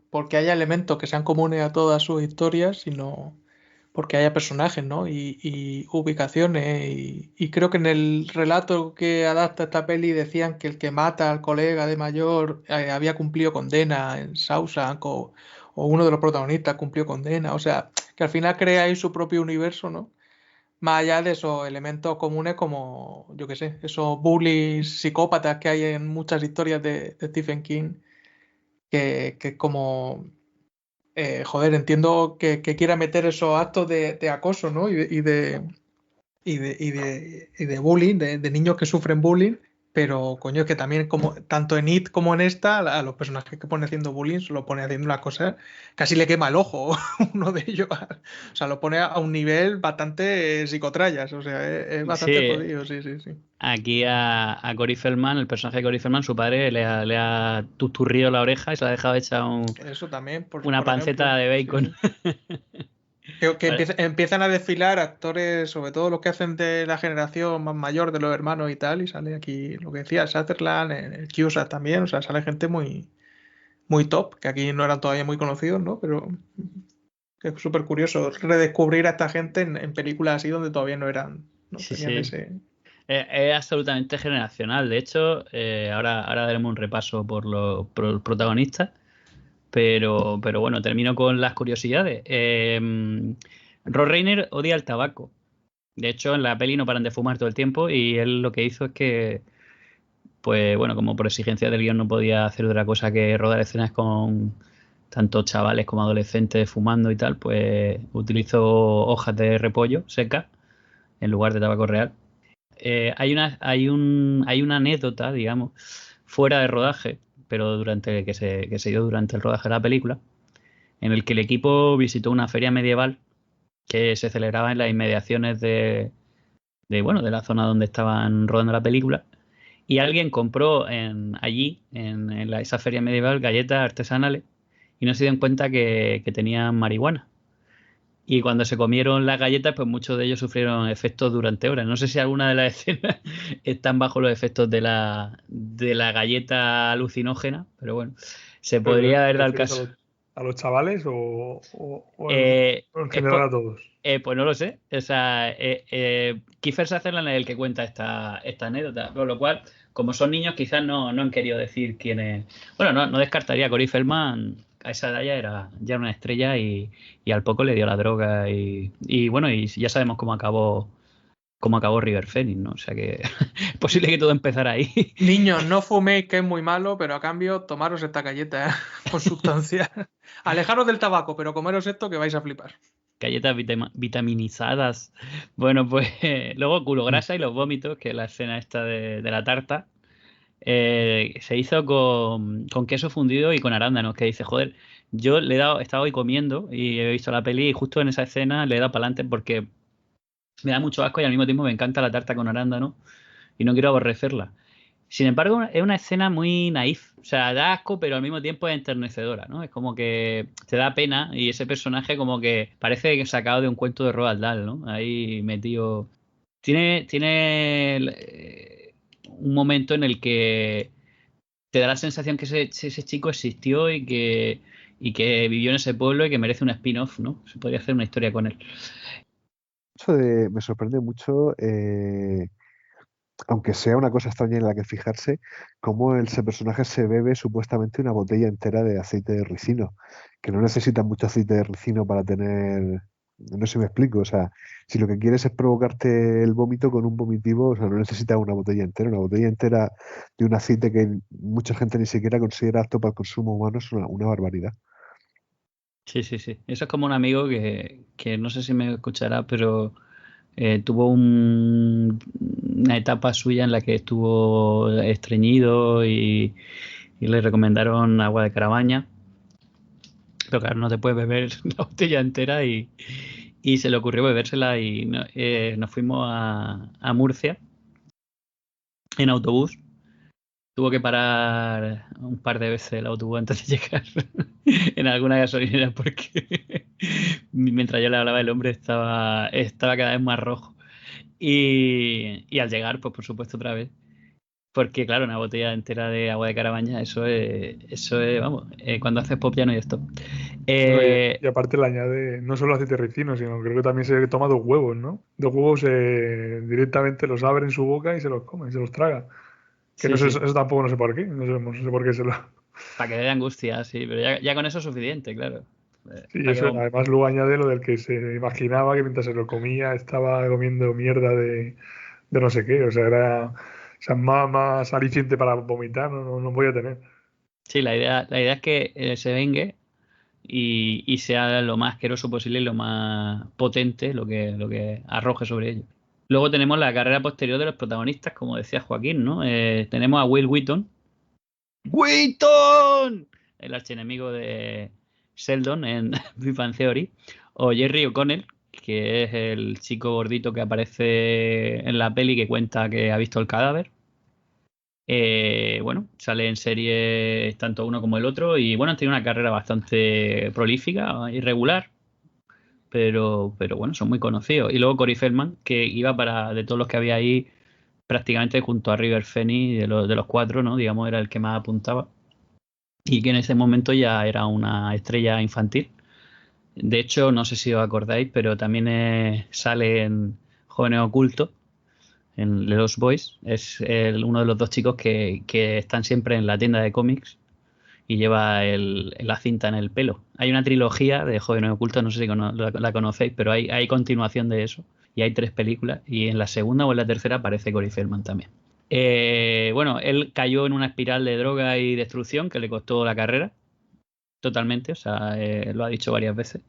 porque haya elementos que sean comunes a todas sus historias, sino porque haya personajes, ¿no? Y ubicaciones. Y creo que en el relato que adapta esta peli decían que el que mata al colega de mayor había cumplido condena en Shawshank, o uno de los protagonistas cumplió condena. O sea, que al final crea ahí su propio universo, ¿no? Más allá de esos elementos comunes como, yo qué sé, esos bullies psicópatas que hay en muchas historias de Stephen King, que como... entiendo que quiera meter esos actos de acoso, ¿no? Y de bullying, de niños que sufren bullying, Pero, coño, es que también, como tanto en It como en esta, a los personajes que pone haciendo bullying, se lo pone haciendo una cosa, casi le quema el ojo uno de ellos. O sea, lo pone a un nivel bastante psicotrallas. O sea, es bastante Sí, jodido, sí, sí, sí. aquí a Corey Feldman, el personaje de Corey Feldman, su padre le ha tuturrido la oreja y se la ha dejado hecha Eso también, una por ejemplo. panceta de Sí, bacon. sí. Que Vale. empiezan a desfilar actores, sobre todo los que hacen de la generación más mayor de los hermanos y tal, y sale aquí lo que decía Sutherland, el Cusack también, o sea, sale gente muy, muy top, que aquí no eran todavía muy conocidos, ¿no? Pero que es súper curioso redescubrir a esta gente en películas así donde todavía no eran, no Sí, tenían sí. ese... Es absolutamente generacional. De hecho, ahora daremos un repaso por los protagonistas. Pero bueno, termino con las curiosidades. Rob Reiner odia el tabaco. De hecho, en la peli no paran de fumar todo el tiempo y él lo que hizo es que, pues bueno, como por exigencia del guión no podía hacer otra cosa que rodar escenas con tanto chavales como adolescentes fumando y tal, pues utilizó hojas de repollo secas en lugar de tabaco real. Hay una anécdota, digamos, fuera de rodaje, pero que se dio durante el rodaje de la película, en el que el equipo visitó una feria medieval que se celebraba en las inmediaciones bueno, de la zona donde estaban rodando la película. Y alguien compró allí, en esa feria medieval, galletas artesanales y no se dieron cuenta que tenían marihuana. Y cuando se comieron las galletas, pues muchos de ellos sufrieron efectos durante horas. No sé si alguna de las escenas están bajo los efectos de la galleta alucinógena, pero bueno, se ¿Pero podría te haber dado el refieres caso. a los chavales o Eh, en es general a todos? pues no lo sé. O sea, Kiefer Sutherland es el que cuenta esta anécdota. Con lo cual, como son niños, quizás no han querido decir quién es. Bueno, no descartaría. Corey Feldman a esa edad ya era una estrella y al poco le dio la droga. Y bueno, y ya sabemos cómo acabó River Phoenix, ¿no? O sea que es posible que todo empezara ahí. Niños, no fuméis, que es muy malo, pero a cambio tomaros esta galleta con sustancia. Alejaros del tabaco, pero comeros esto que vais a flipar. Galletas vitaminizadas. Bueno, pues luego culo grasa y los vómitos, que es la escena esta de la tarta, se hizo con queso fundido y con arándanos, que dice, joder, yo le he dado, estaba hoy comiendo y he visto la peli y justo en esa escena le he dado para adelante porque me da mucho asco y al mismo tiempo me encanta la tarta con arándanos y no quiero aborrecerla. Sin embargo, es una escena muy naif. O sea, da asco, pero al mismo tiempo es enternecedora, ¿no? Es como que te da pena y ese personaje como que parece que sacado de un cuento de Roald Dahl, ¿no? Ahí metido. Tiene un momento en el que te da la sensación que ese chico existió y que vivió en ese pueblo y que merece un spin-off, ¿no? Se podría hacer una historia con él. Me sorprende mucho, aunque sea una cosa extraña en la que fijarse, cómo ese personaje se bebe supuestamente una botella entera de aceite de ricino, que no necesita mucho aceite de ricino para tener, no sé si me explico, o sea, si lo que quieres es provocarte el vómito con un vomitivo, o sea, no necesitas una botella entera de un aceite que mucha gente ni siquiera considera apto para el consumo humano es una barbaridad. Sí, sí, sí. Eso es como un amigo que no sé si me escuchará, pero tuvo una etapa suya en la que estuvo estreñido y le recomendaron agua de Carabaña. Pero claro, no te puedes beber la botella entera y se le ocurrió bebérsela y nos fuimos a Murcia en autobús. Tuvo que parar un par de veces el autobús antes de llegar en alguna gasolinera porque mientras yo le hablaba el hombre estaba cada vez más rojo. Y al llegar, pues por supuesto otra vez. Porque claro, una botella entera de agua de Carabaña, eso es, vamos, cuando haces pop ya no hay stop. No, Eh, y aparte le añade no solo aceite ricino, sino creo que también se toma 2 huevos, ¿no? 2 huevos directamente los abre en su boca y se los come, se los traga. Que no sí, sé, sí, eso tampoco no sé por qué, no sé por qué se lo... para que le dé angustia, sí, pero ya con eso es suficiente, claro. Sí, Para que eso, vom- además luego añade lo del que se imaginaba que mientras se lo comía estaba comiendo mierda de no sé qué, o sea, más aliciente para vomitar no voy a tener. Sí, la idea es que se vengue y sea lo más asqueroso posible y lo más potente lo que arroje sobre ello. Luego tenemos la carrera posterior de los protagonistas, como decía Joaquín, ¿no? Tenemos a Will Wheaton. ¡Wheaton! El archienemigo de Sheldon en Big Bang Theory. O Jerry O'Connell, que es el chico gordito que aparece en la peli que cuenta que ha visto el cadáver. Bueno, sale en series tanto uno como el otro y bueno, han tenido una carrera bastante prolífica, irregular, pero bueno, son muy conocidos. Y luego Corey Feldman, que iba de todos los que había ahí, prácticamente junto a River Phoenix, de los cuatro, ¿no? Digamos, era el que más apuntaba. Y que en ese momento ya era una estrella infantil. De hecho, no sé si os acordáis, pero también sale en Jóvenes Ocultos, en The Lost Boys. Es uno de los dos chicos que están siempre en la tienda de cómics y lleva la cinta en el pelo. Hay una trilogía de Jóvenes Ocultos, no sé si la conocéis, pero hay continuación de eso. Y hay 3 películas. Y en la segunda o en la tercera aparece Corey Feldman también. Bueno, él cayó en una espiral de droga y destrucción que le costó la carrera. Totalmente, o sea, lo ha dicho varias veces.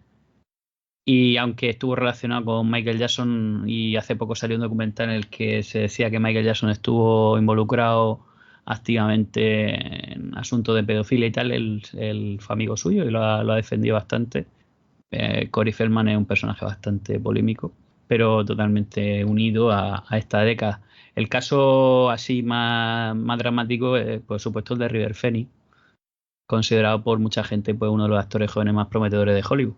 Y aunque estuvo relacionado con Michael Jackson y hace poco salió un documental en el que se decía que Michael Jackson estuvo involucrado activamente en asuntos de pedofilia y tal, él fue amigo suyo y lo ha defendido bastante. Corey Feldman es un personaje bastante polémico, pero totalmente unido a esta década. El caso así más dramático es, por supuesto, el de River Phoenix, considerado por mucha gente pues uno de los actores jóvenes más prometedores de Hollywood.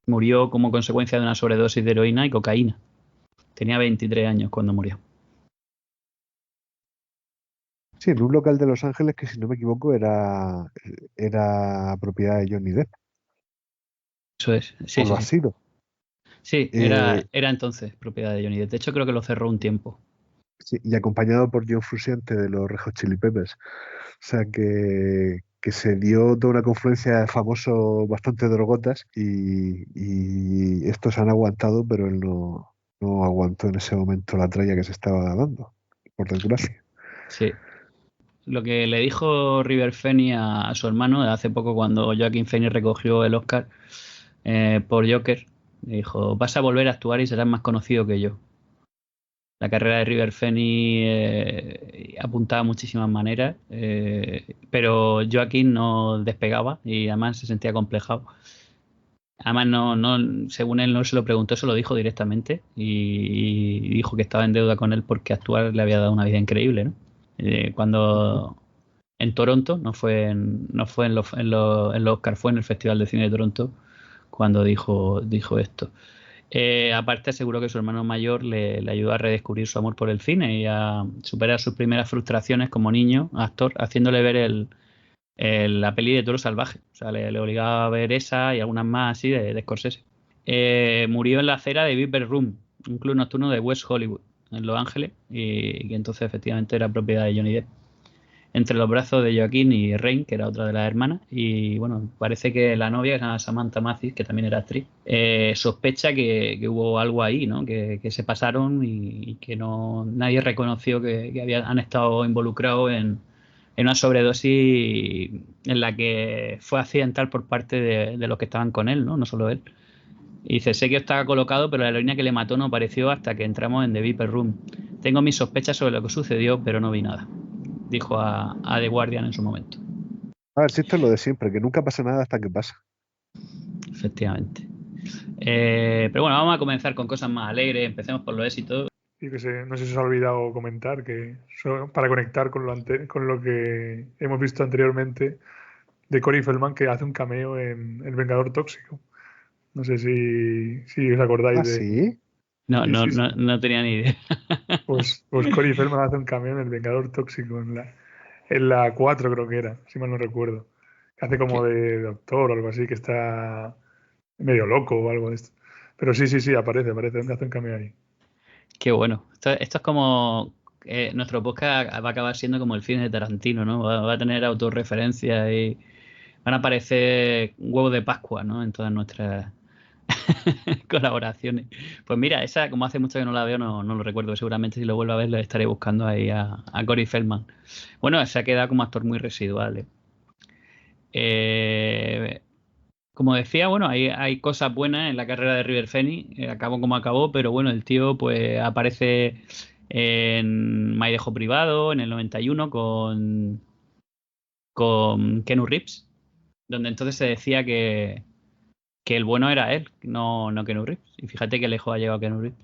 Murió como consecuencia de una sobredosis de heroína y cocaína. Tenía 23 años cuando murió. Sí, en un local de Los Ángeles que, si no me equivoco, era propiedad de Johnny Depp. Eso es, sí, o lo sí. ha sido. Sí, era entonces propiedad de Johnny Depp. De hecho, creo que lo cerró un tiempo. Sí, y acompañado por John Frusciante de los Red Hot Chili Peppers. O sea que se dio toda una confluencia de famosos bastante drogotas y estos han aguantado, pero él no aguantó en ese momento la tralla que se estaba dando, por desgracia. Sí. Lo que le dijo River Phoenix a su hermano hace poco cuando Joaquin Phoenix recogió el Oscar por Joker, le dijo, vas a volver a actuar y serás más conocido que yo. La carrera de River Phoenix apuntaba a muchísimas maneras, pero Joaquin no despegaba y además se sentía complejado. Además, según él no se lo preguntó, se lo dijo directamente y dijo que estaba en deuda con él porque actuar le había dado una vida increíble, ¿no? Cuando en Toronto, no fue en los Oscars, fue en el Festival de Cine de Toronto cuando dijo esto. Aparte, aseguró que su hermano mayor le ayudó a redescubrir su amor por el cine y a superar sus primeras frustraciones como niño, actor, haciéndole ver la peli de Toro Salvaje. O sea, le obligaba a ver esa y algunas más así de Scorsese. Murió en la acera de Viper Room, un club nocturno de West Hollywood, en Los Ángeles, y que entonces efectivamente era propiedad de Johnny Depp. Entre los brazos de Joaquín y Rain, que era otra de las hermanas, y bueno, parece que la novia, que se llama Samantha Mathis, que también era actriz, sospecha que hubo algo ahí, ¿no? Que se pasaron y que nadie reconoció que han estado involucrados en una sobredosis en la que fue accidental por parte de los que estaban con él, ¿no? No solo él. Y dice, sé que estaba colocado, pero la heroína que le mató no apareció hasta que entramos en The Viper Room. Tengo mis sospechas sobre lo que sucedió, pero no vi nada. Dijo a The Guardian en su momento. A ver, si esto es lo de siempre, que nunca pasa nada hasta que pasa. Efectivamente. Pero bueno, vamos a comenzar con cosas más alegres. Empecemos por los éxitos. Y que no sé si os ha olvidado comentar que para conectar con lo que hemos visto anteriormente de Corey Feldman, que hace un cameo en El Vengador Tóxico. No sé si os acordáis de... ¿Sí? No tenía ni idea. Pues Corey Feldman hace un cameo en El Vengador Tóxico, en la 4 creo que era, si mal no recuerdo. Hace como de doctor o algo así, que está medio loco o algo de esto. Pero sí, aparece, hace un cameo ahí. Qué bueno. Esto es como... nuestro podcast va a acabar siendo como el cine de Tarantino, ¿no? Va a tener autorreferencias y van a aparecer huevos de Pascua, ¿no? En todas nuestras colaboraciones. Pues mira, esa, como hace mucho que no la veo, no lo recuerdo. Seguramente si lo vuelvo a ver, le estaré buscando ahí a Corey Feldman. Bueno, se ha quedado como actor muy residual. como decía, bueno, hay cosas buenas en la carrera de River Phoenix, acabó como acabó, pero bueno, el tío pues aparece en Maidejo Privado en el 91 con Keanu Reeves, donde entonces se decía que el bueno era él, no Keanu Reeves. Y fíjate que lejos ha llegado Keanu Reeves.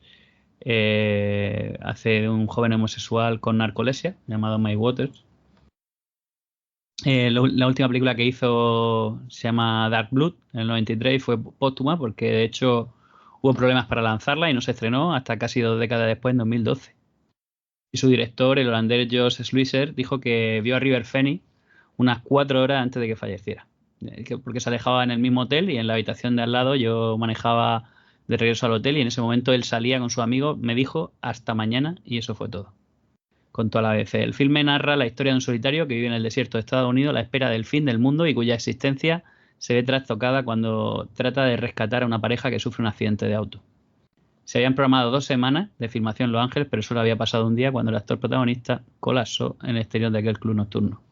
Hace de un joven homosexual con narcolepsia llamado Mike Waters. La última película que hizo se llama Dark Blood en el 93 y fue póstuma porque de hecho hubo problemas para lanzarla y no se estrenó hasta casi 2 décadas después, en 2012. Y su director, el holandés Jos Sluizer, dijo que vio a River Phoenix unas 4 horas antes de que falleciera. Porque se alejaba en el mismo hotel y en la habitación de al lado yo manejaba de regreso al hotel y en ese momento él salía con su amigo, me dijo hasta mañana y eso fue todo. Contó a la BBC. El filme narra la historia de un solitario que vive en el desierto de Estados Unidos a la espera del fin del mundo y cuya existencia se ve trastocada cuando trata de rescatar a una pareja que sufre un accidente de auto. Se habían programado 2 semanas de filmación en Los Ángeles, pero solo había pasado un día cuando el actor protagonista colapsó en el exterior de aquel club nocturno.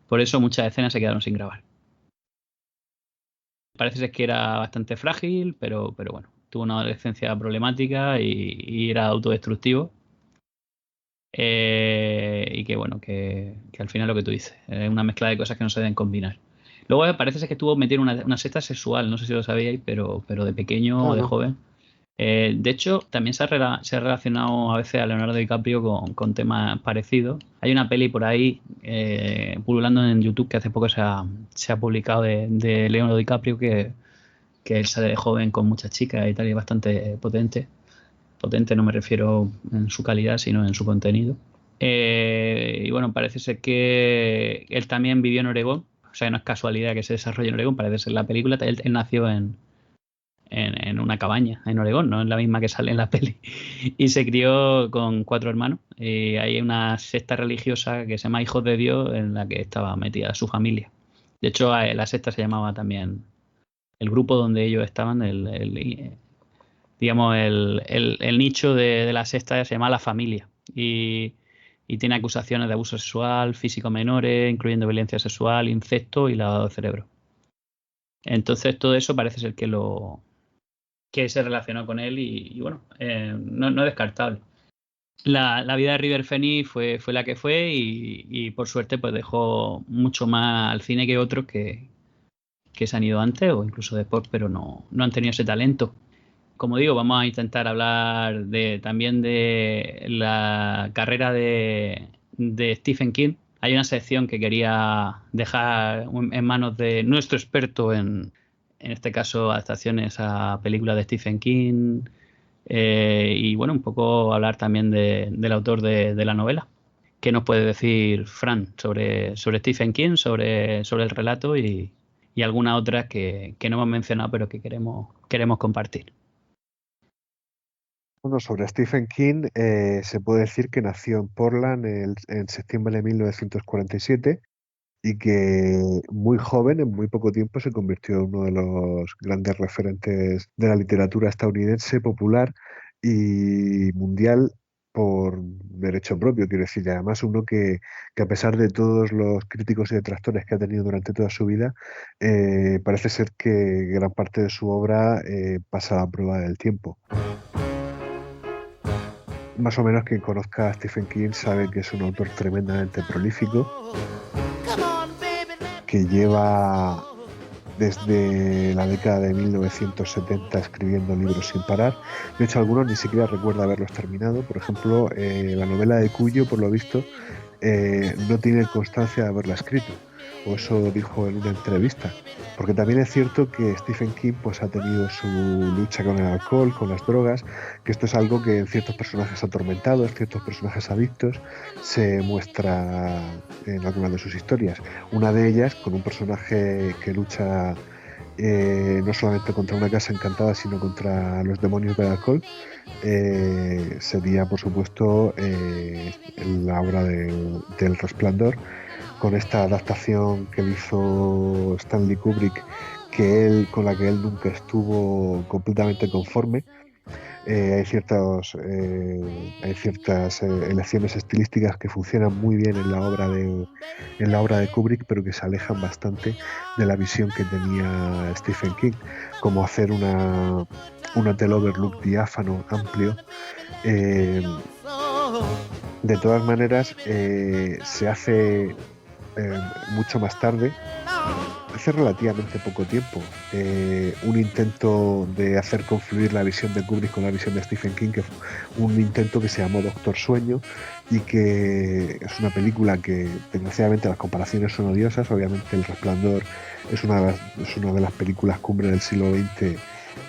Por eso muchas escenas se quedaron sin grabar. Parece ser que era bastante frágil, pero bueno, tuvo una adolescencia problemática y era autodestructivo. Y que bueno, que al final lo que tú dices, es una mezcla de cosas que no se deben combinar. Luego parece ser que estuvo metido en una secta sexual, no sé si lo sabíais, pero de pequeño o de joven. De hecho, también se ha relacionado a veces a Leonardo DiCaprio con temas parecidos. Hay una peli por ahí pululando en YouTube que hace poco se ha publicado de Leonardo DiCaprio que él sale de joven con muchas chicas y tal, y es bastante potente. Potente no me refiero en su calidad, sino en su contenido. Y bueno, parece ser que él también vivió en Oregón. O sea, no es casualidad que se desarrolle en Oregón, parece ser la película. Él nació en una cabaña en Oregón, no es la misma que sale en la peli. Y se crió con 4 hermanos. Y hay una secta religiosa que se llama Hijos de Dios en la que estaba metida su familia. De hecho, la secta se llamaba también, el grupo donde ellos estaban, digamos, el nicho de la secta se llama La Familia. Y tiene acusaciones de abuso sexual, físico menores, incluyendo violencia sexual, incesto y lavado de cerebro. Entonces todo eso parece ser que se relacionó con él y bueno, no es descartable. La vida de River Phoenix fue la que fue y por suerte pues dejó mucho más al cine que otros que se han ido antes o incluso después, pero no han tenido ese talento. Como digo, vamos a intentar hablar también de la carrera de Stephen King. Hay una sección que quería dejar en manos de nuestro experto en este caso adaptaciones a películas de Stephen King y bueno, un poco hablar también del autor de la novela. ¿Qué nos puede decir Fran sobre Stephen King, sobre el relato y algunas otras que no hemos mencionado pero que queremos compartir? Bueno, sobre Stephen King se puede decir que nació en Portland en septiembre de 1947 y que muy joven, en muy poco tiempo, se convirtió en uno de los grandes referentes de la literatura estadounidense popular y mundial por derecho propio, quiero decir, y además uno que a pesar de todos los críticos y detractores que ha tenido durante toda su vida, parece ser que gran parte de su obra pasa a prueba del tiempo. Más o menos quien conozca a Stephen King sabe que es un autor tremendamente prolífico, que lleva desde la década de 1970 escribiendo libros sin parar. De hecho, algunos ni siquiera recuerda haberlos terminado. Por ejemplo, la novela de Cuyo, por lo visto, no tiene constancia de haberla escrito, o eso dijo en una entrevista. Porque también es cierto que Stephen King pues, ha tenido su lucha con el alcohol, con las drogas, que esto es algo que en ciertos personajes atormentados, ciertos personajes adictos, se muestra en algunas de sus historias. Una de ellas con un personaje que lucha no solamente contra una casa encantada, sino contra los demonios del alcohol, sería, por supuesto, la obra del Resplandor, con esta adaptación que hizo Stanley Kubrick, con la que él nunca estuvo completamente conforme. Hay ciertas elecciones estilísticas que funcionan muy bien en la obra de Kubrick, pero que se alejan bastante de la visión que tenía Stephen King, como hacer un hotel overlook diáfano, amplio. De todas maneras, se hace mucho más tarde, hace relativamente poco tiempo, un intento de hacer confluir la visión de Kubrick con la visión de Stephen King, que fue un intento que se llamó Doctor Sueño, y que es una película que desgraciadamente las comparaciones son odiosas. Obviamente El Resplandor es una de las películas cumbre del siglo XX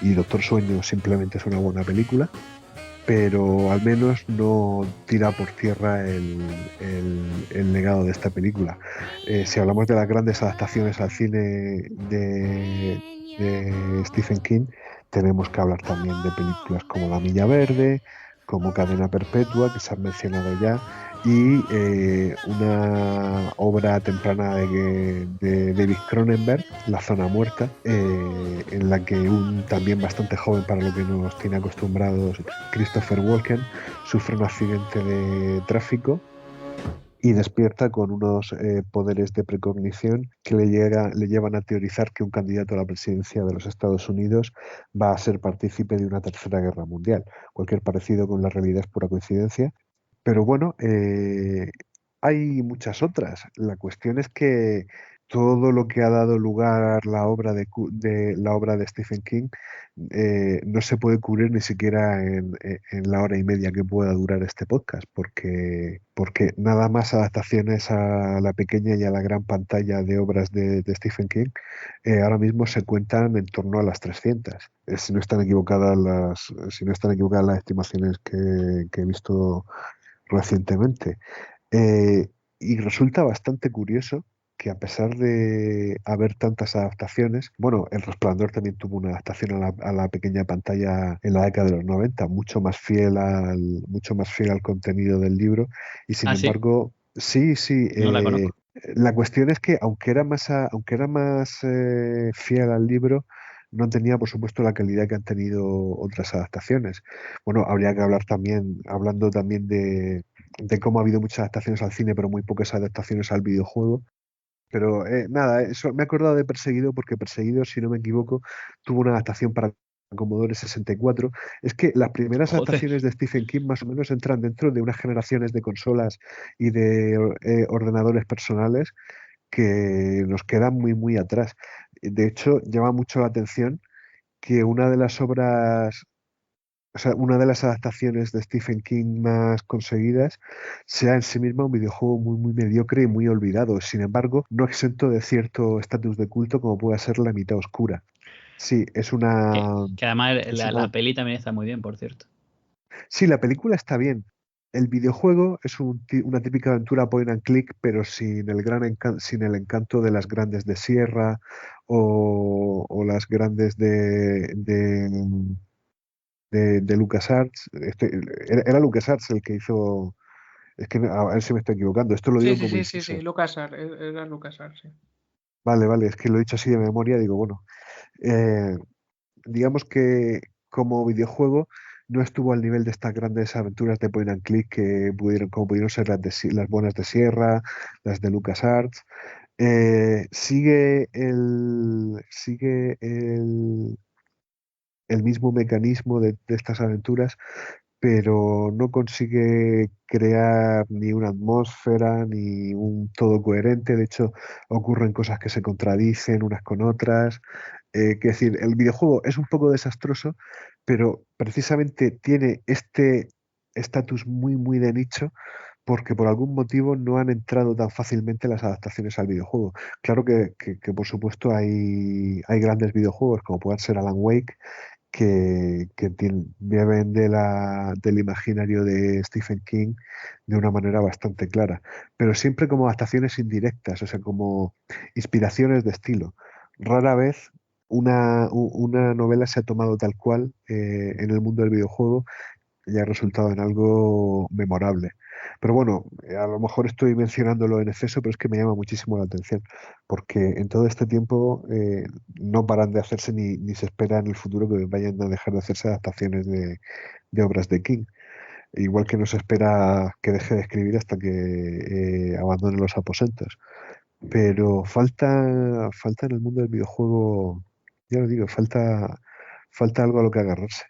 y Doctor Sueño simplemente es una buena película, pero al menos no tira por tierra el legado de esta película. Si hablamos de las grandes adaptaciones al cine de Stephen King, tenemos que hablar también de películas como La Milla Verde, como Cadena Perpetua, que se han mencionado ya, y una obra temprana de David Cronenberg, La Zona Muerta, en la que un también bastante joven para lo que nos tiene acostumbrados Christopher Walken sufre un accidente de tráfico y despierta con unos poderes de precognición que le llevan a teorizar que un candidato a la presidencia de los Estados Unidos va a ser partícipe de una tercera guerra mundial. Cualquier parecido con la realidad es pura coincidencia. Pero bueno, hay muchas otras. La cuestión es que todo lo que ha dado lugar la obra de Stephen King no se puede cubrir ni siquiera en la hora y media que pueda durar este podcast, porque nada más adaptaciones a la pequeña y a la gran pantalla de obras de Stephen King ahora mismo se cuentan en torno a las 300. Si no están equivocadas las estimaciones que he visto recientemente. Y resulta bastante curioso que a pesar de haber tantas adaptaciones, bueno, El Resplandor también tuvo una adaptación a la pequeña pantalla en la década de los 90, mucho más fiel al contenido del libro, y sin ¿Ah, sí? embargo, sí, No la conozco. la cuestión es que aunque era más fiel al libro, no tenía, por supuesto, la calidad que han tenido otras adaptaciones. Bueno, habría que hablando también de cómo ha habido muchas adaptaciones al cine, pero muy pocas adaptaciones al videojuego. Pero nada, eso me he acordado de Perseguido porque Perseguido, si no me equivoco, tuvo una adaptación para Commodore 64. Es que las primeras Joder. adaptaciones de Stephen King más o menos entran dentro de unas generaciones de consolas y de ordenadores personales que nos quedan muy, muy atrás. De hecho, llama mucho la atención que una de las adaptaciones de Stephen King más conseguidas sea en sí misma un videojuego muy, muy mediocre y muy olvidado. Sin embargo, no exento de cierto estatus de culto como puede ser La Mitad Oscura. Sí, Que además es la una, peli también está muy bien, por cierto. sí, la película está bien. El videojuego es una típica aventura point and click, pero sin el encanto de las grandes de Sierra o las grandes de LucasArts. Era LucasArts el que hizo. Es que a ver si me estoy equivocando. Esto lo Sí, digo sí, como sí, sí, sí, inciso. LucasArts, era LucasArts, sí. Vale, es que lo he dicho así de memoria. Digo, bueno, eh, digamos que como videojuego no estuvo al nivel de estas grandes aventuras de point and click como pudieron ser las buenas de Sierra, las de LucasArts. Sigue el mismo mecanismo de estas aventuras, pero no consigue crear ni una atmósfera ni un todo coherente. De hecho, ocurren cosas que se contradicen unas con otras. Que decir, el videojuego es un poco desastroso, pero precisamente tiene este estatus muy, muy de nicho porque por algún motivo no han entrado tan fácilmente las adaptaciones al videojuego. Claro que, por supuesto hay grandes videojuegos como pueden ser Alan Wake que beben del imaginario de Stephen King de una manera bastante clara, pero siempre como adaptaciones indirectas, o sea, como inspiraciones de estilo. Rara vez una novela se ha tomado tal cual en el mundo del videojuego haya resultado en algo memorable. Pero bueno, a lo mejor estoy mencionándolo en exceso, pero es que me llama muchísimo la atención, porque en todo este tiempo no paran de hacerse ni se espera en el futuro que vayan a dejar de hacerse adaptaciones de obras de King. Igual que no se espera que deje de escribir hasta que abandone los aposentos. Pero falta en el mundo del videojuego, ya lo digo, falta algo a lo que agarrarse.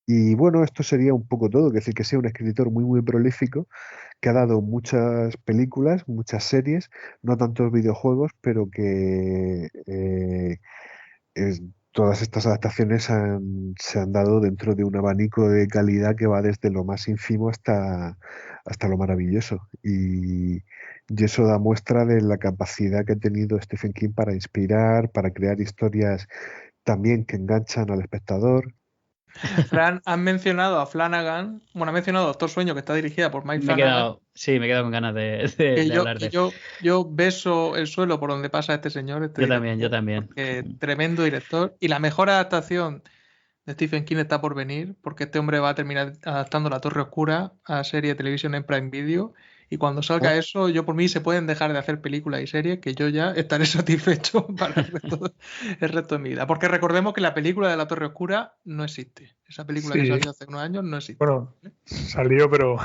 Y bueno, esto sería un poco todo, es decir, que sea un escritor muy prolífico, que ha dado muchas películas, muchas series, no tantos videojuegos, pero que todas estas adaptaciones se han dado dentro de un abanico de calidad que va desde lo más ínfimo hasta lo maravilloso. Y eso da muestra de la capacidad que ha tenido Stephen King para inspirar, para crear historias también que enganchan al espectador. Fran, han mencionado a Flanagan, bueno, han mencionado Doctor Sueño, que está dirigida por Mike Me he Flanagan. quedado con ganas de hablar de Que yo beso el suelo por donde pasa este señor. Yo también. Porque tremendo director. Y la mejor adaptación de Stephen King está por venir, porque este hombre va a terminar adaptando La Torre Oscura a serie de televisión en Prime Video. Y cuando salga eso, yo por mí se pueden dejar de hacer películas y series, que yo ya estaré satisfecho para el resto de mi vida. Porque recordemos que la película de La Torre Oscura no existe. Esa película que salió hace unos años no existe. Bueno, salió, pero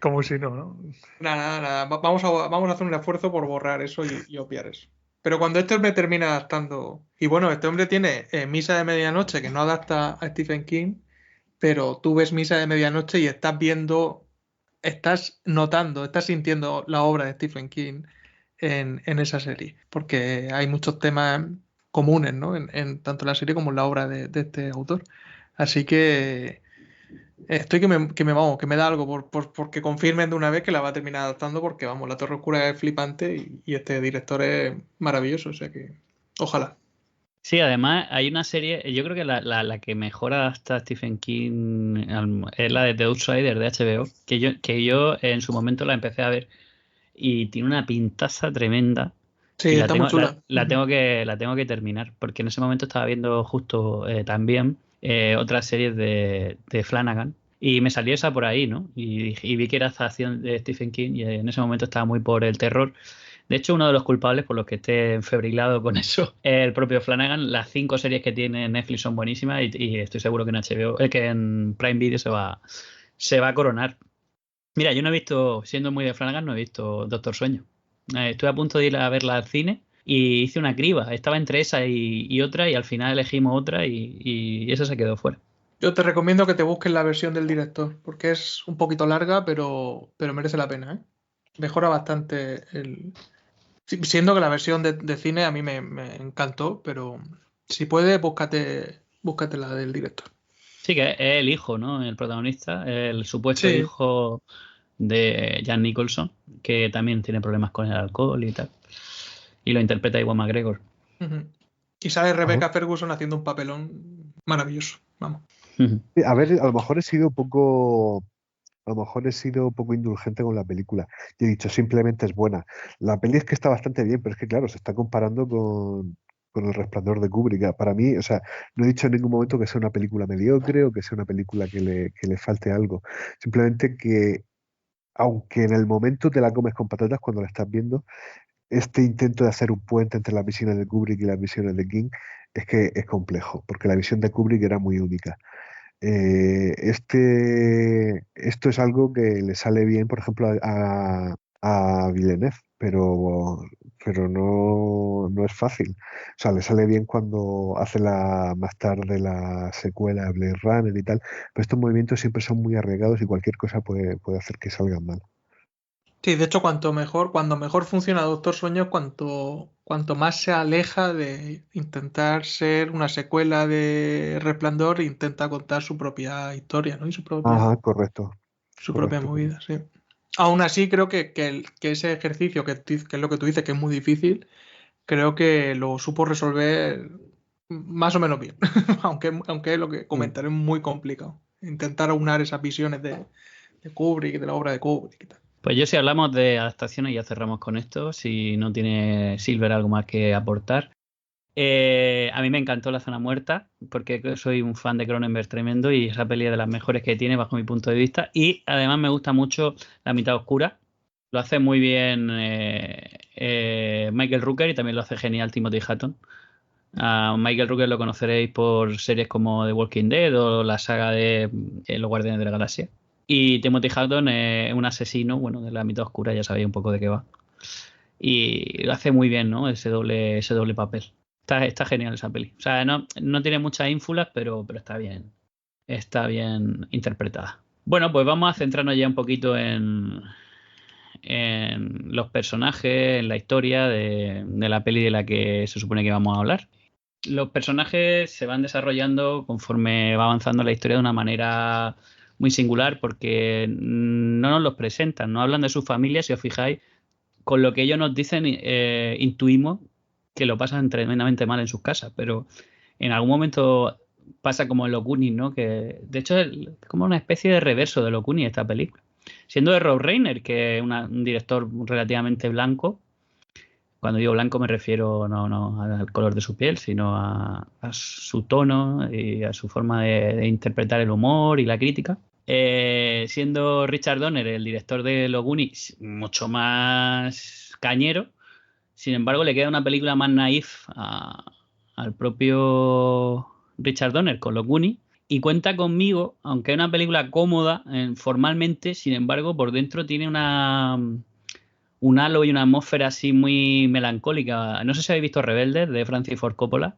como si no. Nada. Vamos a hacer un esfuerzo por borrar eso y obviar eso. Pero cuando este hombre termina adaptando... Y bueno, este hombre tiene Misa de Medianoche, que no adapta a Stephen King, pero tú ves Misa de Medianoche y estás notando, estás sintiendo la obra de Stephen King en esa serie. Porque hay muchos temas comunes, ¿no? En tanto la serie como en la obra de este autor. Así que... Estoy que me da algo porque confirmen de una vez que la va a terminar adaptando, porque vamos, La Torre Oscura es flipante y este director es maravilloso, o sea que ojalá. Sí, además hay una serie, yo creo que la que mejor adapta a Stephen King es la de The Outsider de HBO, que yo en su momento la empecé a ver y tiene una pintaza tremenda. Sí, y está muy chula. la tengo que terminar, porque en ese momento estaba viendo justo también otras series de Flanagan y me salió esa por ahí, ¿no? Y vi que era adaptación de Stephen King y en ese momento estaba muy por el terror. De hecho, uno de los culpables por los que esté enfebrilado con eso es el propio Flanagan. Las 5 series que tiene en Netflix son buenísimas y estoy seguro que en HBO, que en Prime Video se va a coronar. Mira, yo no he visto, siendo muy de Flanagan, no he visto Doctor Sueño. Estuve a punto de ir a verla al cine y hice una criba. Estaba entre esa y otra y al final elegimos otra y esa se quedó fuera. Yo te recomiendo que te busques la versión del director, porque es un poquito larga, pero merece la pena, ¿eh? Mejora bastante siendo que la versión de cine a mí me encantó, pero si puedes, búscate la del director. Sí, que es el hijo, ¿no? El protagonista, el supuesto hijo de Jack Nicholson, que también tiene problemas con el alcohol y tal. Y lo interpreta Ewan McGregor. Y sale Rebecca Ferguson haciendo un papelón maravilloso. Vamos. A ver, a lo mejor he sido un poco indulgente con la película. Yo he dicho, simplemente es buena. La peli es que está bastante bien, pero es que, claro, se está comparando con El Resplandor de Kubrick. Para mí, o sea, no he dicho en ningún momento que sea una película mediocre o que sea una película que le falte algo. Simplemente que, aunque en el momento te la comes con patatas cuando la estás viendo, este intento de hacer un puente entre las visiones de Kubrick y las visiones de King es que es complejo, porque la visión de Kubrick era muy única. Esto es algo que le sale bien, por ejemplo, a Villeneuve, pero no es fácil. O sea, le sale bien cuando hace más tarde la secuela Blade Runner y tal, pero estos movimientos siempre son muy arriesgados y cualquier cosa puede hacer que salgan mal. Sí, de hecho, cuando mejor funciona Doctor Sueño, cuanto más se aleja de intentar ser una secuela de Resplandor, intenta contar su propia historia, ¿no? Y su propia, correcto. Su propia movida, sí. Aún así, creo que ese ejercicio, que es lo que tú dices, que es muy difícil, creo que lo supo resolver más o menos bien. aunque es lo que comentaré, muy complicado. Intentar aunar esas visiones de Kubrick, de la obra de Kubrick y tal. Pues yo, si hablamos de adaptaciones, ya cerramos con esto. Si no tiene Silver algo más que aportar. A mí me encantó La Zona Muerta, porque soy un fan de Cronenberg tremendo y esa peli es de las mejores que tiene bajo mi punto de vista. Y además me gusta mucho La Mitad Oscura. Lo hace muy bien Michael Rooker y también lo hace genial Timothy Hutton. A Michael Rooker lo conoceréis por series como The Walking Dead o la saga de Los Guardianes de la Galaxia. Y Timothy Hutton es un asesino, bueno, de La Mitad Oscura, ya sabéis un poco de qué va. Y lo hace muy bien, ¿no? Ese doble papel. Está genial esa peli. O sea, no tiene muchas ínfulas, pero está bien. Está bien interpretada. Bueno, pues vamos a centrarnos ya un poquito en los personajes, en la historia de la peli de la que se supone que vamos a hablar. Los personajes se van desarrollando conforme va avanzando la historia de una manera muy singular, porque no nos los presentan, no hablan de su familia. Si os fijáis, con lo que ellos nos dicen, intuimos que lo pasan tremendamente mal en sus casas, pero en algún momento pasa como en Los Goonies, ¿no? Que de hecho es como una especie de reverso de Los Goonies esta película. Siendo de Rob Reiner, que es un director relativamente blanco. Cuando digo blanco me refiero no al color de su piel, sino a su tono y a su forma de interpretar el humor y la crítica. Siendo Richard Donner el director de Los Goonies mucho más cañero, sin embargo le queda una película más naif al propio Richard Donner con Los Goonies, y Cuenta conmigo, aunque es una película cómoda formalmente, sin embargo por dentro tiene un halo y una atmósfera así muy melancólica. No sé si habéis visto Rebelde de Francis Ford Coppola,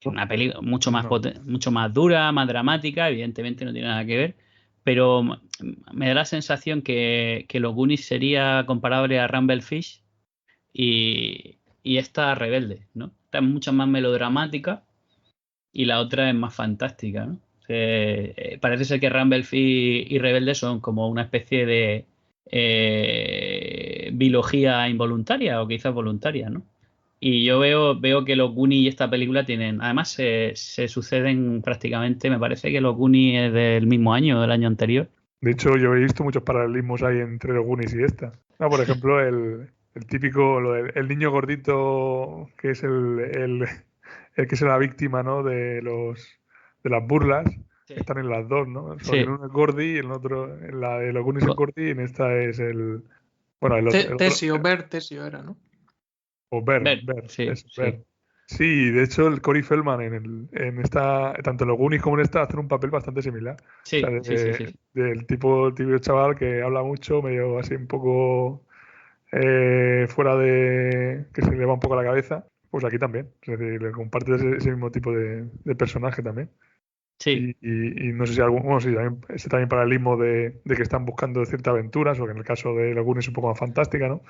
una película mucho más mucho más dura, más dramática, evidentemente no tiene nada que ver, pero me da la sensación que Los Goonies sería comparable a Rumble Fish y esta Rebelde, ¿no? Esta es mucho más melodramática y la otra es más fantástica, ¿no? Parece ser que Rumble Fish y Rebelde son como una especie de biología involuntaria o quizás voluntaria, ¿no? Y yo veo que Los Goonies y esta película tienen, además se suceden prácticamente, me parece que Los Goonies es del mismo año, del año anterior. De hecho, yo he visto muchos paralelismos ahí entre Los Goonies y esta. Por ejemplo, el típico, el niño gordito que es el que es la víctima, ¿no? de las burlas. Sí. Están en las dos, ¿no? Sí. En uno es Gordy y en el otro, en la de Los Goonies es Gordy y en esta es el... Bueno, el otro... Tesio era, ¿no? O Bert, sí. Sí, de hecho el Corey Feldman en esta, tanto en Los Goonies como en esta, hacen un papel bastante similar. Sí, o sea, sí. Del tipo chaval que habla mucho, medio así un poco fuera de... que se le va un poco la cabeza. Pues aquí también, es decir, le comparte ese mismo tipo de personaje también. Sí. Y no sé si ese también paralelismo de que están buscando ciertas aventuras, o que en el caso de Los Goonies es un poco más fantástica, ¿no?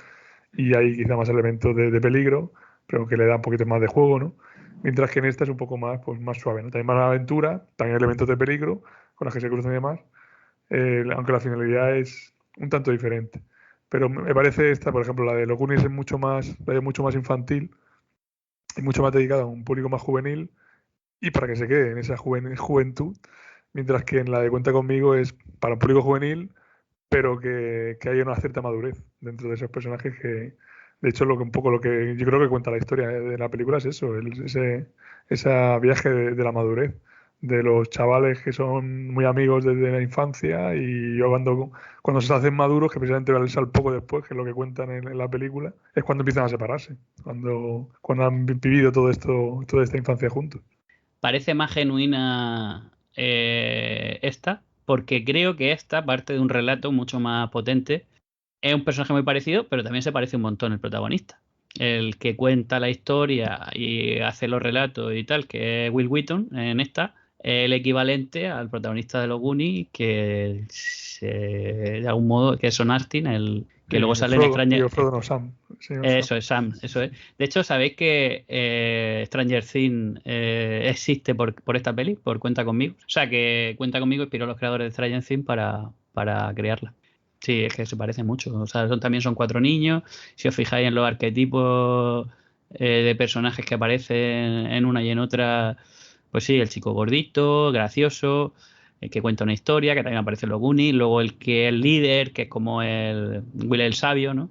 Y hay quizá más elementos de peligro, pero que le da un poquito más de juego, ¿no? Mientras que en esta es un poco más, pues, más suave, ¿no? También más aventura, también elementos de peligro con las que se cruzan y demás, aunque la finalidad es un tanto diferente. Pero me parece esta, por ejemplo, la de Los Goonies es mucho más infantil y mucho más dedicada a un público más juvenil, y para que se quede en esa juventud, mientras que en la de Cuenta conmigo es para un público juvenil, pero que haya una cierta madurez dentro de esos personajes que, de hecho, un poco lo que yo creo que cuenta la historia de la película es eso, ese viaje de la madurez, de los chavales que son muy amigos desde la infancia y cuando se hacen maduros, que precisamente al poco después, que es lo que cuentan en la película, es cuando empiezan a separarse, cuando han vivido toda esta infancia juntos. Parece más genuina esta, porque creo que esta parte de un relato mucho más potente. Es un personaje muy parecido, pero también se parece un montón el protagonista. El que cuenta la historia y hace los relatos y tal, que es Will Wheaton en esta, es el equivalente al protagonista de Los Goonies, que de algún modo, que es Son Astin, que luego sale en Stranger Things. Sam. Sí, eso es Sam, eso es. De hecho, ¿sabéis que Stranger Things existe por esta peli? Por Cuenta conmigo. O sea, que Cuenta conmigo inspiró a los creadores de Stranger Things para crearla. Sí, es que se parece mucho. O sea, también son 4 niños. Si os fijáis en los arquetipos de personajes que aparecen en una y en otra, pues sí, el chico gordito, gracioso, el que cuenta una historia, que también aparece en Los Goonies. Luego el que es el líder, que es como el Will el sabio, ¿no?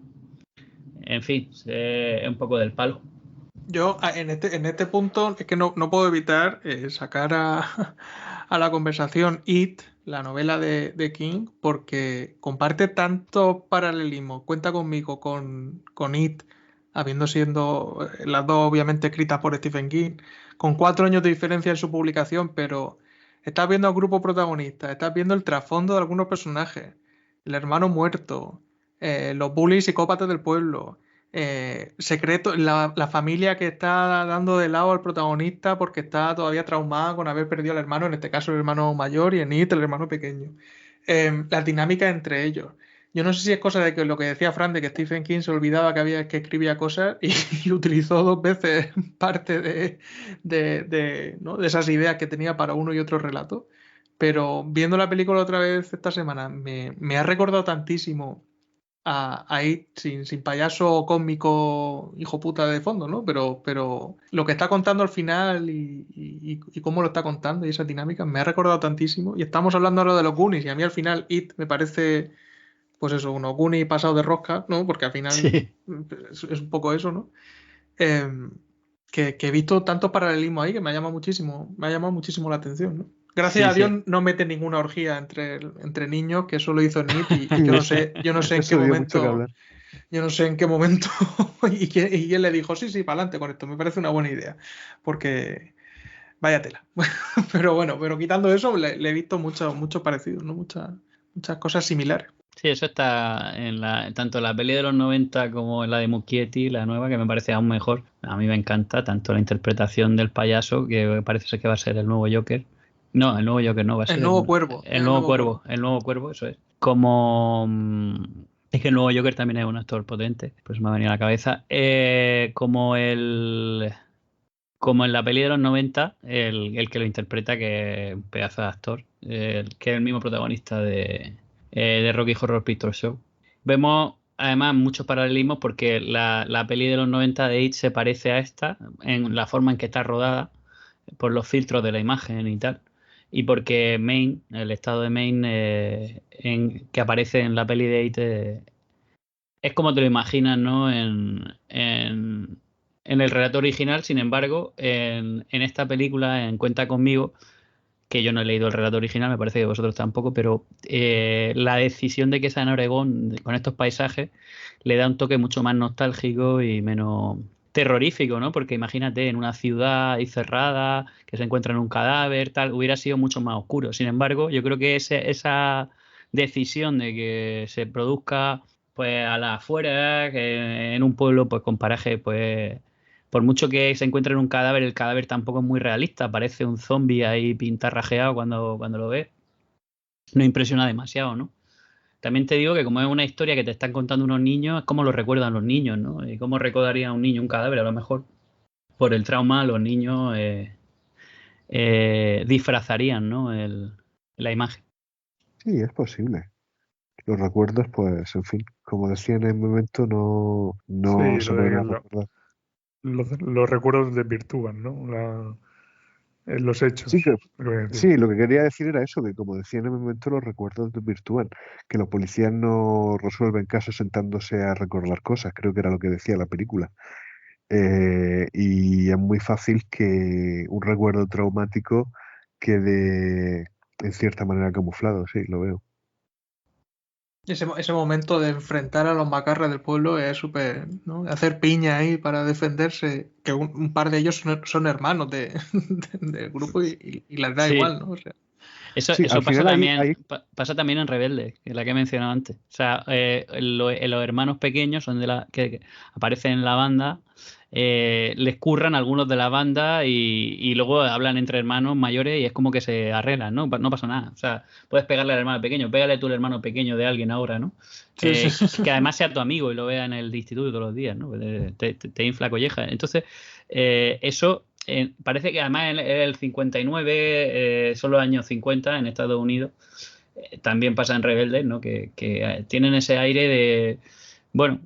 En fin, es un poco del palo. Yo en este punto es que no puedo evitar sacar a la conversación It, la novela de King, porque comparte tanto paralelismo, cuenta conmigo con It, habiendo sido las dos obviamente escritas por Stephen King, con 4 años de diferencia en su publicación, pero estás viendo al grupo protagonista, estás viendo el trasfondo de algunos personajes, el hermano muerto, los bullies psicópatas del pueblo, secreto, la familia que está dando de lado al protagonista porque está todavía traumada con haber perdido al hermano, en este caso el hermano mayor y en It el hermano pequeño. Las dinámicas entre ellos. Yo no sé si es cosa de que lo que decía Fran, de que Stephen King se olvidaba que escribía cosas y utilizó 2 veces parte ¿no? de esas ideas que tenía para uno y otro relato. Pero viendo la película otra vez esta semana, me ha recordado tantísimo a It sin payaso cósmico hijo puta de fondo, ¿no? Pero lo que está contando al final y cómo lo está contando y esas dinámicas me ha recordado tantísimo. Y estamos hablando ahora de los Goonies y a mí al final It me parece, pues eso, unos Goonies pasados de rosca, ¿no? Porque al final Sí. es un poco eso, ¿no? Que he visto tantos paralelismos ahí que me ha llamado muchísimo la atención, ¿no? Gracias a Dios no mete ninguna orgía entre niños, que eso lo hizo Nip y yo no sé en qué momento. Yo no sé en qué momento y él le dijo, sí, para adelante con esto, me parece una buena idea. Porque vaya tela. pero quitando eso, le he visto muchos parecidos, ¿no? Muchas cosas similares. Sí, eso está tanto en la peli de los 90 como en la de Muschietti, la nueva, que me parece aún mejor. A mí me encanta tanto la interpretación del payaso, que parece ser que va a ser el nuevo Joker. No, el nuevo Joker no, va a ser el nuevo Cuervo. El nuevo Cuervo, eso es. Como... Es que el nuevo Joker también es un actor potente, pues me ha venido a la cabeza. Como en la peli de los 90, el que lo interpreta, que es un pedazo de actor, que es el mismo protagonista de Rocky Horror Picture Show. Vemos además muchos paralelismos porque la peli de los 90 de It se parece a esta en la forma en que está rodada, por los filtros de la imagen y tal. Y porque Maine, el estado de Maine que aparece en la peli de It, es como te lo imaginas, ¿no? En el relato original. Sin embargo, en esta película, en Cuenta conmigo, que yo no he leído el relato original, me parece que vosotros tampoco, pero la decisión de que sea en Oregón, con estos paisajes, le da un toque mucho más nostálgico y menos terrorífico, ¿no? Porque imagínate, en una ciudad ahí cerrada, que se encuentra en un cadáver, tal, hubiera sido mucho más oscuro. Sin embargo, yo creo que esa decisión de que se produzca pues a las afueras, que en un pueblo pues con paraje, pues por mucho que se encuentre en un cadáver, el cadáver tampoco es muy realista, parece un zombie ahí pintarrajeado cuando lo ves. No impresiona demasiado, ¿no? También te digo que como es una historia que te están contando unos niños, es como lo recuerdan los niños, ¿no? Y cómo recordaría un niño un cadáver, a lo mejor por el trauma los niños disfrazarían, ¿no? La imagen. Sí, es posible. Los recuerdos, pues, en fin, como decía en el momento, no Sí, se van a recordar. Los recuerdos desvirtúan, ¿no? Los hechos. Sí, lo que quería decir era eso, que como decía en el momento, los recuerdos desvirtúan, que los policías no resuelven casos sentándose a recordar cosas, creo que era lo que decía la película. Y es muy fácil que un recuerdo traumático quede en cierta manera camuflado, sí, lo veo. Ese momento de enfrentar a los macarras del pueblo es súper, ¿no? Hacer piña ahí para defenderse, que un par de ellos son hermanos del grupo y les da igual, ¿no? O sea, Eso pasa también en Rebelde, que es la que he mencionado antes. O sea, los hermanos pequeños son que aparecen en la banda, les curran algunos de la banda y luego hablan entre hermanos mayores y es como que se arreglan, ¿no? No pasa nada. O sea, puedes pegarle al hermano pequeño, pégale tú al hermano pequeño de alguien ahora, ¿no? Sí. Que además sea tu amigo y lo vea en el instituto todos los días, ¿no? Te infla colleja. Entonces, eso... parece que además en el 59 son los años 50 en Estados Unidos. También pasa en Rebelde, ¿no? Que tienen ese aire de, bueno,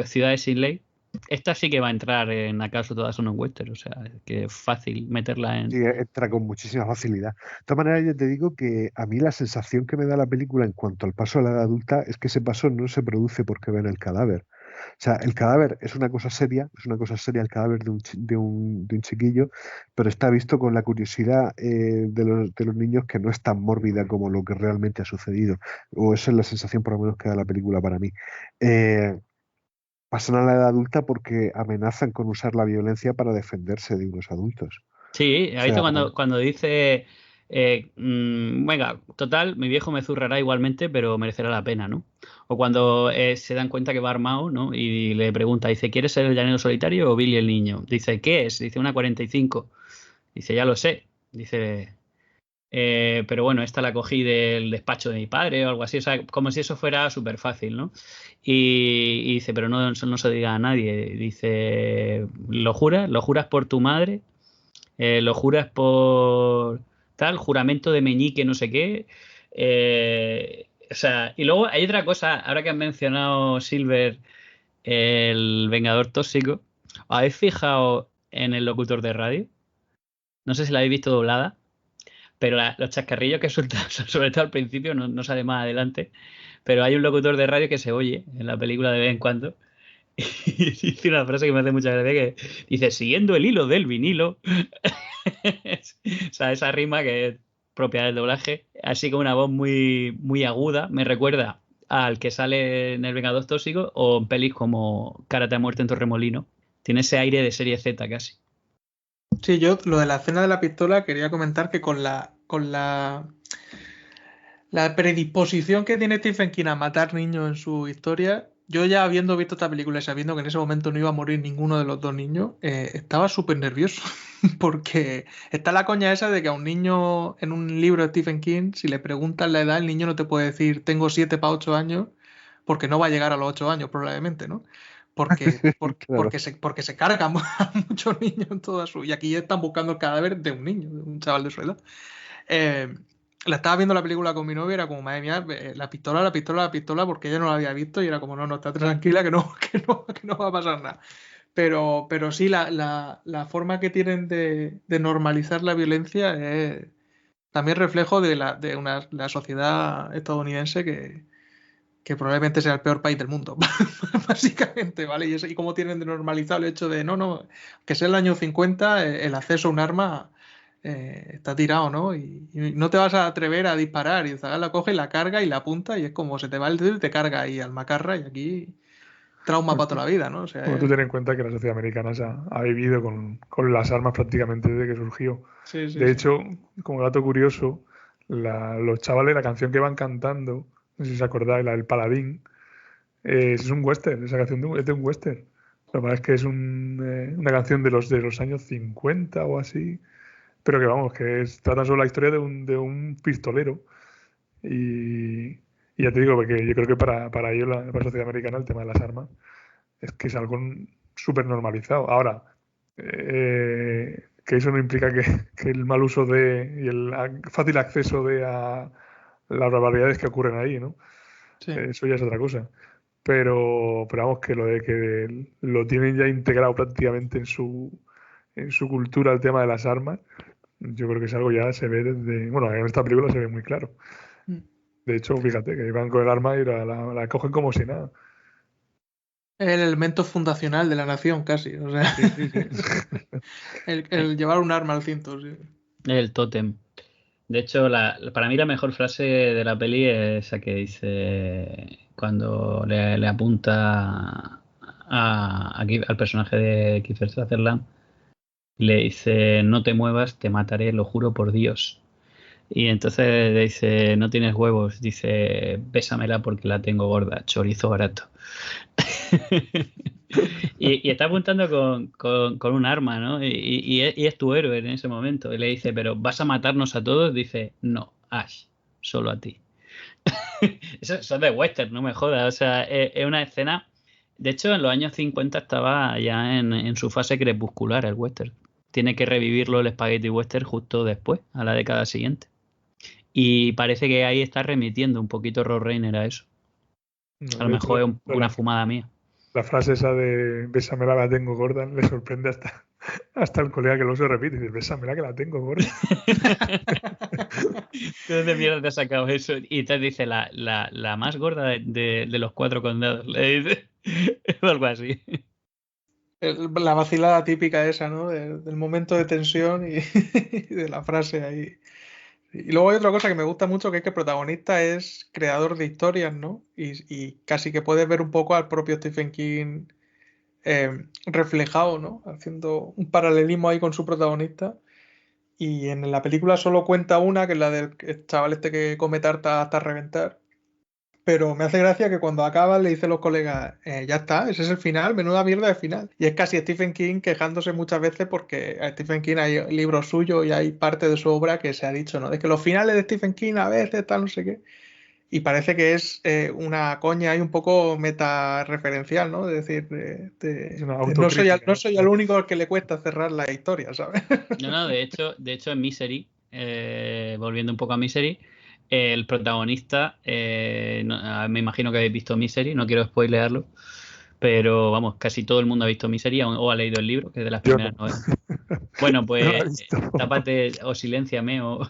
ciudades sin ley. Esta sí que va a entrar en ¿Acaso todas son un western? O sea, que es fácil meterla en... Sí, entra con muchísima facilidad. De todas maneras, yo te digo que a mí la sensación que me da la película en cuanto al paso a la edad adulta es que ese paso no se produce porque ven el cadáver, O sea, el cadáver es una cosa seria el cadáver de un chiquillo, pero está visto con la curiosidad de los niños, que no es tan mórbida como lo que realmente ha sucedido. O esa es la sensación, por lo menos, que da la película para mí. Pasan a la edad adulta porque amenazan con usar la violencia para defenderse de unos adultos. Sí, O ¿has visto sea, cuando dice, venga, total, mi viejo me zurrará igualmente, pero merecerá la pena, ¿no? O cuando se dan cuenta que va armado, ¿no? Y le pregunta, dice, ¿quieres ser el llanero solitario o Billy el niño? Dice, ¿qué es? Dice, una 45. Dice, ya lo sé. Dice, pero bueno, esta la cogí del despacho de mi padre o algo así, o sea, como si eso fuera súper fácil, ¿no? Y dice, pero no se lo diga a nadie. Dice, ¿lo juras? ¿Lo juras por tu madre? ¿Lo juras por tal? Juramento de meñique, no sé qué. O sea, y luego hay otra cosa, ahora que han mencionado Silver, el Vengador Tóxico, ¿os habéis fijado en el locutor de radio? No sé si la habéis visto doblada, pero los chascarrillos que suelta, sobre todo al principio, no sale más adelante, pero hay un locutor de radio que se oye en la película de vez en cuando. Y dice una frase que me hace mucha gracia, que dice, siguiendo el hilo del vinilo. O sea, esa rima que es propia del doblaje, así como una voz muy, muy aguda, me recuerda al que sale en El Vengador Tóxico o en pelis como Karate a muerte en Torremolino. Tiene ese aire de serie Z casi. Sí, yo lo de la escena de la pistola quería comentar que con la predisposición que tiene Stephen King a matar niños en su historia, yo ya habiendo visto esta película y sabiendo que en ese momento no iba a morir ninguno de los dos niños, estaba súper nervioso. Porque está la coña esa de que a un niño en un libro de Stephen King, si le preguntas la edad, el niño no te puede decir tengo 7 para 8 años, porque no va a llegar a los 8 años probablemente, ¿no? Porque Claro. se cargan a muchos niños en toda su... Y aquí ya están buscando el cadáver de un niño, de un chaval de su edad. La estaba viendo la película con mi novia, era como, madre mía, la pistola, porque ella no la había visto y era como, no, está tranquila que no va a pasar nada. Pero sí, la forma que tienen de normalizar la violencia es también reflejo de la sociedad estadounidense que probablemente sea el peor país del mundo, básicamente, ¿vale? Y cómo tienen de normalizado el hecho de, no, que sea el año 50, el acceso a un arma está tirado, ¿no? Y no te vas a atrever a disparar, y Zagal la coge, la carga y la apunta, y es como se te va el dedo y te carga ahí al macarra, y aquí trauma para toda la vida, ¿no? O sea, Bueno, tú ten en cuenta que la sociedad americana ha vivido con las armas prácticamente desde que surgió. sí, De hecho, como dato curioso, los chavales, la canción que van cantando, no sé si os acordáis, la del Paladín, es un western, esa canción es de un western. Lo que pasa es que es una canción de los años 50 o así, pero que vamos, trata sobre la historia de un pistolero. Y ya te digo, porque yo creo que para ellos, para la sociedad americana, el tema de las armas es que es algo súper normalizado. Ahora, que eso no implica que el mal uso y el fácil acceso a las barbaridades que ocurren ahí, ¿no? sí. Eso ya es otra cosa. Pero vamos, que lo de que lo tienen ya integrado prácticamente en su cultura el tema de las armas, yo creo que es algo ya se ve desde... Bueno, en esta película se ve muy claro. De hecho, fíjate, que van con el arma y la cogen como si nada. Es el elemento fundacional de la nación, casi. O sea, Sí. el llevar un arma al cinto, sí. El tótem. De hecho, para mí la mejor frase de la peli es esa que dice cuando le apunta al personaje de Kiefer Sutherland, le dice, no te muevas, te mataré, lo juro por Dios. Y entonces le dice, no tienes huevos, dice, bésamela porque la tengo gorda, chorizo barato. y está apuntando con un arma, ¿no? Y es tu héroe en ese momento. Y le dice, pero ¿vas a matarnos a todos? Dice, no, Ash, solo a ti. Eso es de western, no me jodas. O sea, es una escena... De hecho, en los años 50 estaba ya en su fase crepuscular el western. Tiene que revivirlo el spaghetti western justo después, a la década siguiente. Y parece que ahí está remitiendo un poquito Rob Reiner a eso. No, A lo mejor es una fumada mía. La frase esa de bésamela, la tengo gorda, le sorprende hasta el colega que luego se repite. Dice, bésamela que la tengo gorda. ¿De dónde mierda te has sacado eso? Y te dice la más gorda de los 4 condados. Le dice algo así. La vacilada típica esa, ¿no? Del momento de tensión y, y de la frase ahí. Y luego hay otra cosa que me gusta mucho, que es que el protagonista es creador de historias, ¿no? Y casi que puedes ver un poco al propio Stephen King reflejado, ¿no? Haciendo un paralelismo ahí con su protagonista. Y en la película solo cuenta una, que es la del chaval este que come tarta hasta reventar. Pero me hace gracia que cuando acaba le dice a los colegas, ya está, ese es el final, menuda mierda de final. Y es casi Stephen King quejándose muchas veces porque a Stephen King hay libros suyos y hay parte de su obra que se ha dicho, ¿no? De que los finales de Stephen King a veces tal, no sé qué. Y parece que es una coña ahí un poco meta-referencial, ¿no? Es decir, Es una no soy, autocrítica. no soy el único al que le cuesta cerrar la historia, ¿sabes? No, de hecho en Misery, volviendo un poco a Misery, el protagonista, me imagino que habéis visto Misery, no quiero spoilearlo, pero vamos, casi todo el mundo ha visto Misery o ha leído el libro, que es de las Yo primeras no. novelas. Bueno, No la he pues visto. tápate o silénciame o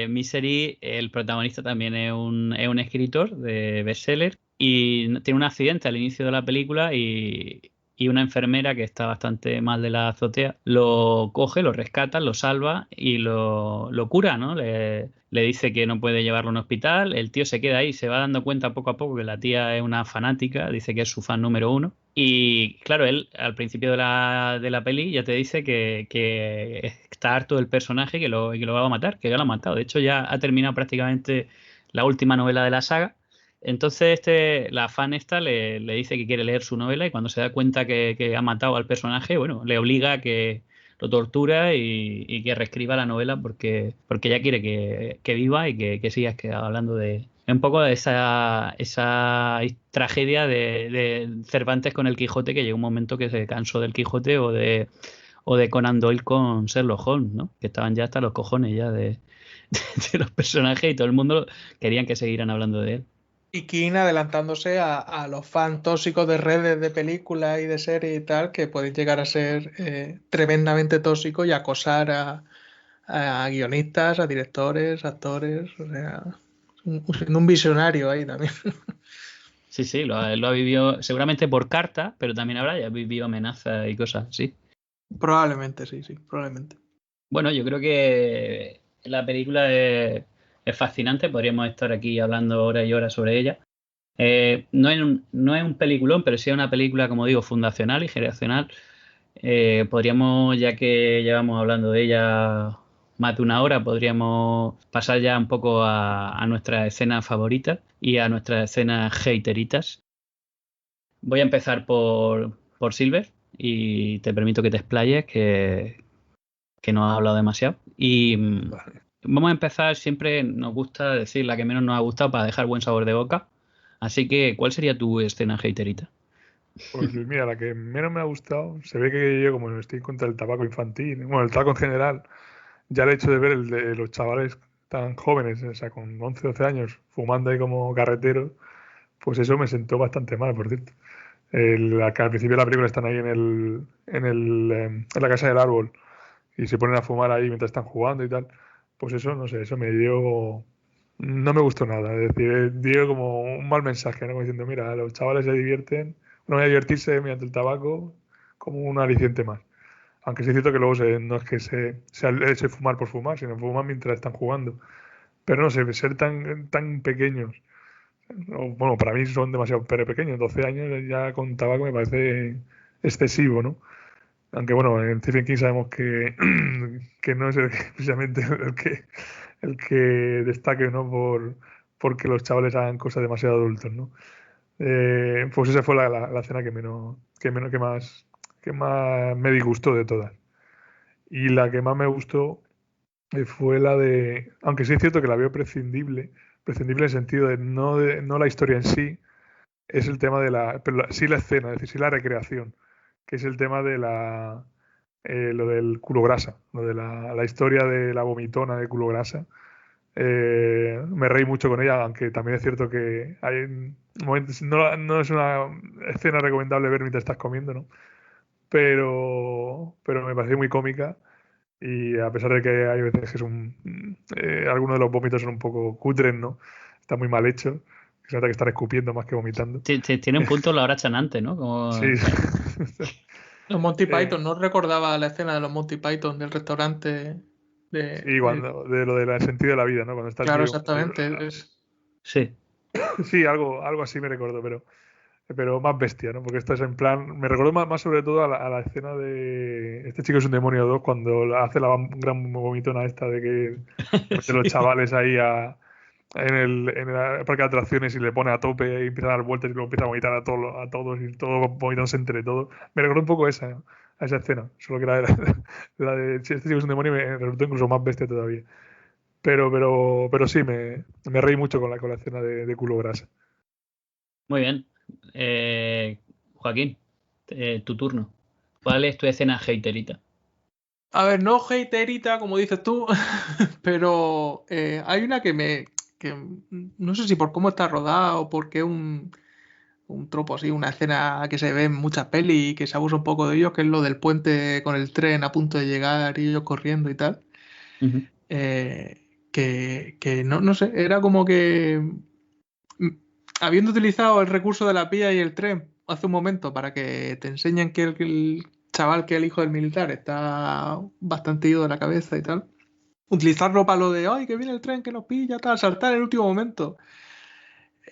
Misery, el protagonista también es un escritor de bestseller y tiene un accidente al inicio de la película y una enfermera que está bastante mal de la azotea lo coge, lo rescata, lo salva y lo cura, ¿no? Le dice que no puede llevarlo a un hospital, el tío se queda ahí, se va dando cuenta poco a poco que la tía es una fanática, dice que es su fan número 1 y claro, él al principio de la peli ya te dice que está harto del personaje y que lo va a matar, que ya lo ha matado. De hecho, ya ha terminado prácticamente la última novela de la saga. Entonces, la fan esta le dice que quiere leer su novela y cuando se da cuenta que ha matado al personaje, bueno, le obliga a que lo tortura y que reescriba la novela porque ella quiere que viva y que sigas hablando de un poco de esa tragedia de Cervantes con el Quijote, que llegó un momento que se cansó del Quijote o de Conan Doyle con Sherlock Holmes, ¿no? Que estaban ya hasta los cojones ya de los personajes y todo el mundo querían que siguieran hablando de él. Y King adelantándose a los fans tóxicos de redes de películas y de series y tal, que pueden llegar a ser tremendamente tóxicos y acosar a guionistas, a directores, actores, o sea, siendo un visionario ahí también. Sí, lo ha vivido seguramente por carta, pero también habrá ya vivido amenazas y cosas así. Probablemente, sí, probablemente. Bueno, yo creo que la película es fascinante, podríamos estar aquí hablando horas y horas sobre ella. No es un peliculón, pero sí es una película, como digo, fundacional y generacional. Podríamos, ya que llevamos hablando de ella más de una hora, podríamos pasar ya un poco a nuestras escenas favoritas y a nuestras escenas hateritas. Voy a empezar por Silver y te permito que te explayes, que no has hablado demasiado. Y vamos a empezar, siempre nos gusta decir la que menos nos ha gustado para dejar buen sabor de boca. Así que, ¿cuál sería tu escena haterita? Pues mira, la que menos me ha gustado, se ve que yo como estoy contra el tabaco infantil, bueno, el tabaco en general, ya el hecho de ver el de los chavales tan jóvenes, o sea, con 11 12 años, fumando ahí como carreteros, pues eso me sentó bastante mal, por cierto. Que al principio de la película están ahí en la casa del árbol y se ponen a fumar ahí mientras están jugando y tal. Pues eso, no sé, eso me dio... No me gustó nada, es decir, dio como un mal mensaje, ¿no? Como diciendo, mira, los chavales se divierten, no voy a divertirse mediante el tabaco como un aliciente más. Aunque sí es cierto que luego no es que sea el hecho de fumar por fumar, sino fumar mientras están jugando. Pero no sé, ser tan pequeños, bueno, para mí son demasiado pequeños, 12 años ya con tabaco me parece excesivo, ¿no? Aunque bueno, en Stephen King sabemos que, que no es precisamente el que destaque, ¿no? Porque los chavales hagan cosas demasiado adultos, ¿no? Pues esa fue la escena que más me disgustó de todas. Y la que más me gustó fue la de, aunque sí es cierto que la veo prescindible en el sentido de no la historia en sí, es el tema pero sí la escena, es decir, sí la recreación, que es el tema de lo del culo grasa, lo de la historia de la vomitona de culo grasa. Me reí mucho con ella, aunque también es cierto que hay momentos, no es una escena recomendable ver mientras estás comiendo, ¿no? Pero me pareció muy cómica Y a pesar de que hay veces que algunos de los vómitos son un poco cutres, ¿no? Está muy mal hecho. Se nota que están escupiendo más que vomitando. Tiene un punto la hora chanante, ¿no? Como... Sí. Los Monty Eh, Python, no recordaba la escena de los Monty Python del restaurante Sí, de lo del sentido de la vida, ¿no? Cuando está el Claro, tío. exactamente. Sí. Sí, algo así me recuerdo, pero más bestia, ¿no? Porque esto es en plan. Me recuerdo más sobre todo a la escena de Este chico es un demonio 2, cuando hace la gran vomitona esta de que mete los chavales ahí en el parque de atracciones y le pone a tope y empieza a dar vueltas y luego empieza a vomitar a todos y todos vomitándose entre todos. Me recuerdo un poco a esa escena, solo que era la de Este chico es un demonio, me resultó incluso más bestia todavía. Pero sí, me reí mucho con la escena de culo grasa. Muy bien. Joaquín, tu turno. ¿Cuál es tu escena haterita? A ver, no haterita, como dices tú, pero hay una que no sé si por cómo está rodada o porque es un tropo así, una escena que se ve en muchas pelis y que se abusa un poco de ello, que es lo del puente con el tren a punto de llegar y ellos corriendo y tal. Ujú. Que no sé, era como que habiendo utilizado el recurso de la pía y el tren hace un momento para que te enseñen que el chaval, que es el hijo del militar, está bastante ido de la cabeza y tal, utilizarlo para lo de, ay, que viene el tren, que nos pilla, tal, saltar en el último momento.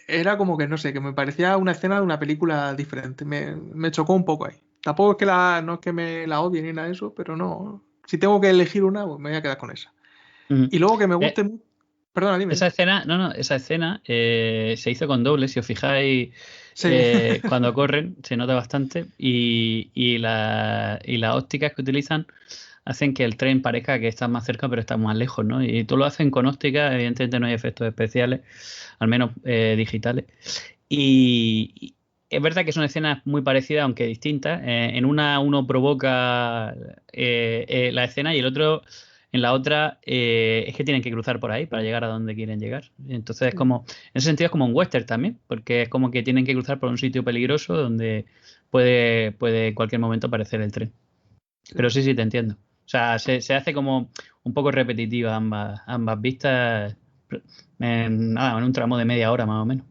Era como que, no sé, que me parecía una escena de una película diferente. Me chocó un poco ahí. Tampoco es que no es que me la odie ni nada de eso, pero no. Si tengo que elegir una, pues me voy a quedar con esa. Ujú. Y luego que me guste mucho. Perdona, dime. Esa escena, esa escena se hizo con doble, si os fijáis, Sí. cuando corren, se nota bastante, y las ópticas que utilizan hacen que el tren parezca que está más cerca, pero está más lejos, ¿no? Y todo lo hacen con óptica, evidentemente no hay efectos especiales, al menos digitales. Y es verdad que son escenas muy parecidas, aunque distintas. En una uno provoca la escena y el otro, en la otra, es que tienen que cruzar por ahí para llegar a donde quieren llegar. Entonces es como, en ese sentido es como un western también, porque es como que tienen que cruzar por un sitio peligroso donde puede en cualquier momento aparecer el tren. Pero sí, te entiendo. O sea, se hace como un poco repetitiva ambas vistas en un tramo de media hora más o menos.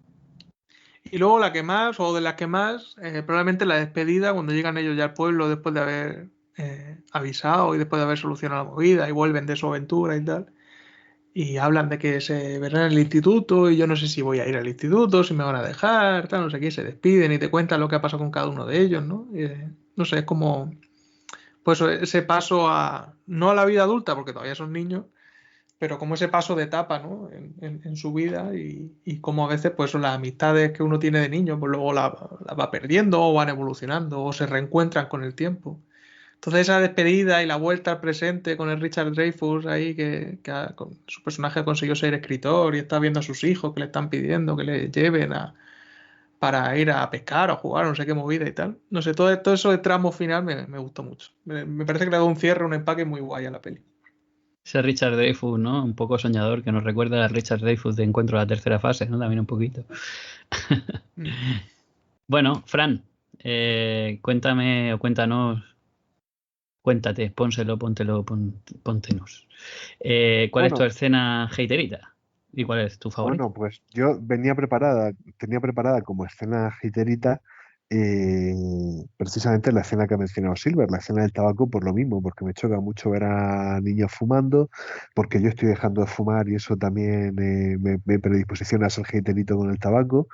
Y luego la que más, o de las que más, probablemente la despedida, cuando llegan ellos ya al pueblo después de haber avisado y después de haber solucionado la movida y vuelven de su aventura y tal. Y hablan de que se verán en el instituto y yo no sé si voy a ir al instituto, si me van a dejar, tal, no sé qué, se despiden y te cuentan lo que ha pasado con cada uno de ellos, ¿no? No sé, es como, pues ese paso no a la vida adulta, porque todavía son niños, pero como ese paso de etapa, ¿no? En su vida y como a veces, pues las amistades que uno tiene de niño, pues luego las va perdiendo o van evolucionando o se reencuentran con el tiempo. Entonces esa despedida y la vuelta al presente con el Richard Dreyfuss ahí, con su personaje consiguió ser escritor y está viendo a sus hijos que le están pidiendo que le lleven para ir a pescar o a jugar, no sé qué movida y tal. No sé, todo eso de tramo final me gustó mucho. Me parece que le da un cierre, un empaque muy guay a la peli. Ese Richard Dreyfuss, ¿no? Un poco soñador, que nos recuerda a Richard Dreyfuss de Encuentro a la tercera fase, ¿no? También un poquito. Bueno, Fran, cuéntame o cuéntate, póntenos. ¿Cuál es tu Bueno, escena haterita? ¿Y cuál es tu favorita? Bueno, pues yo tenía preparada como escena jiterita precisamente la escena que ha mencionado Silver, la escena del tabaco por lo mismo, porque me choca mucho ver a niños fumando, porque yo estoy dejando de fumar y eso también me predisposiciona a ser jiterito con el tabaco.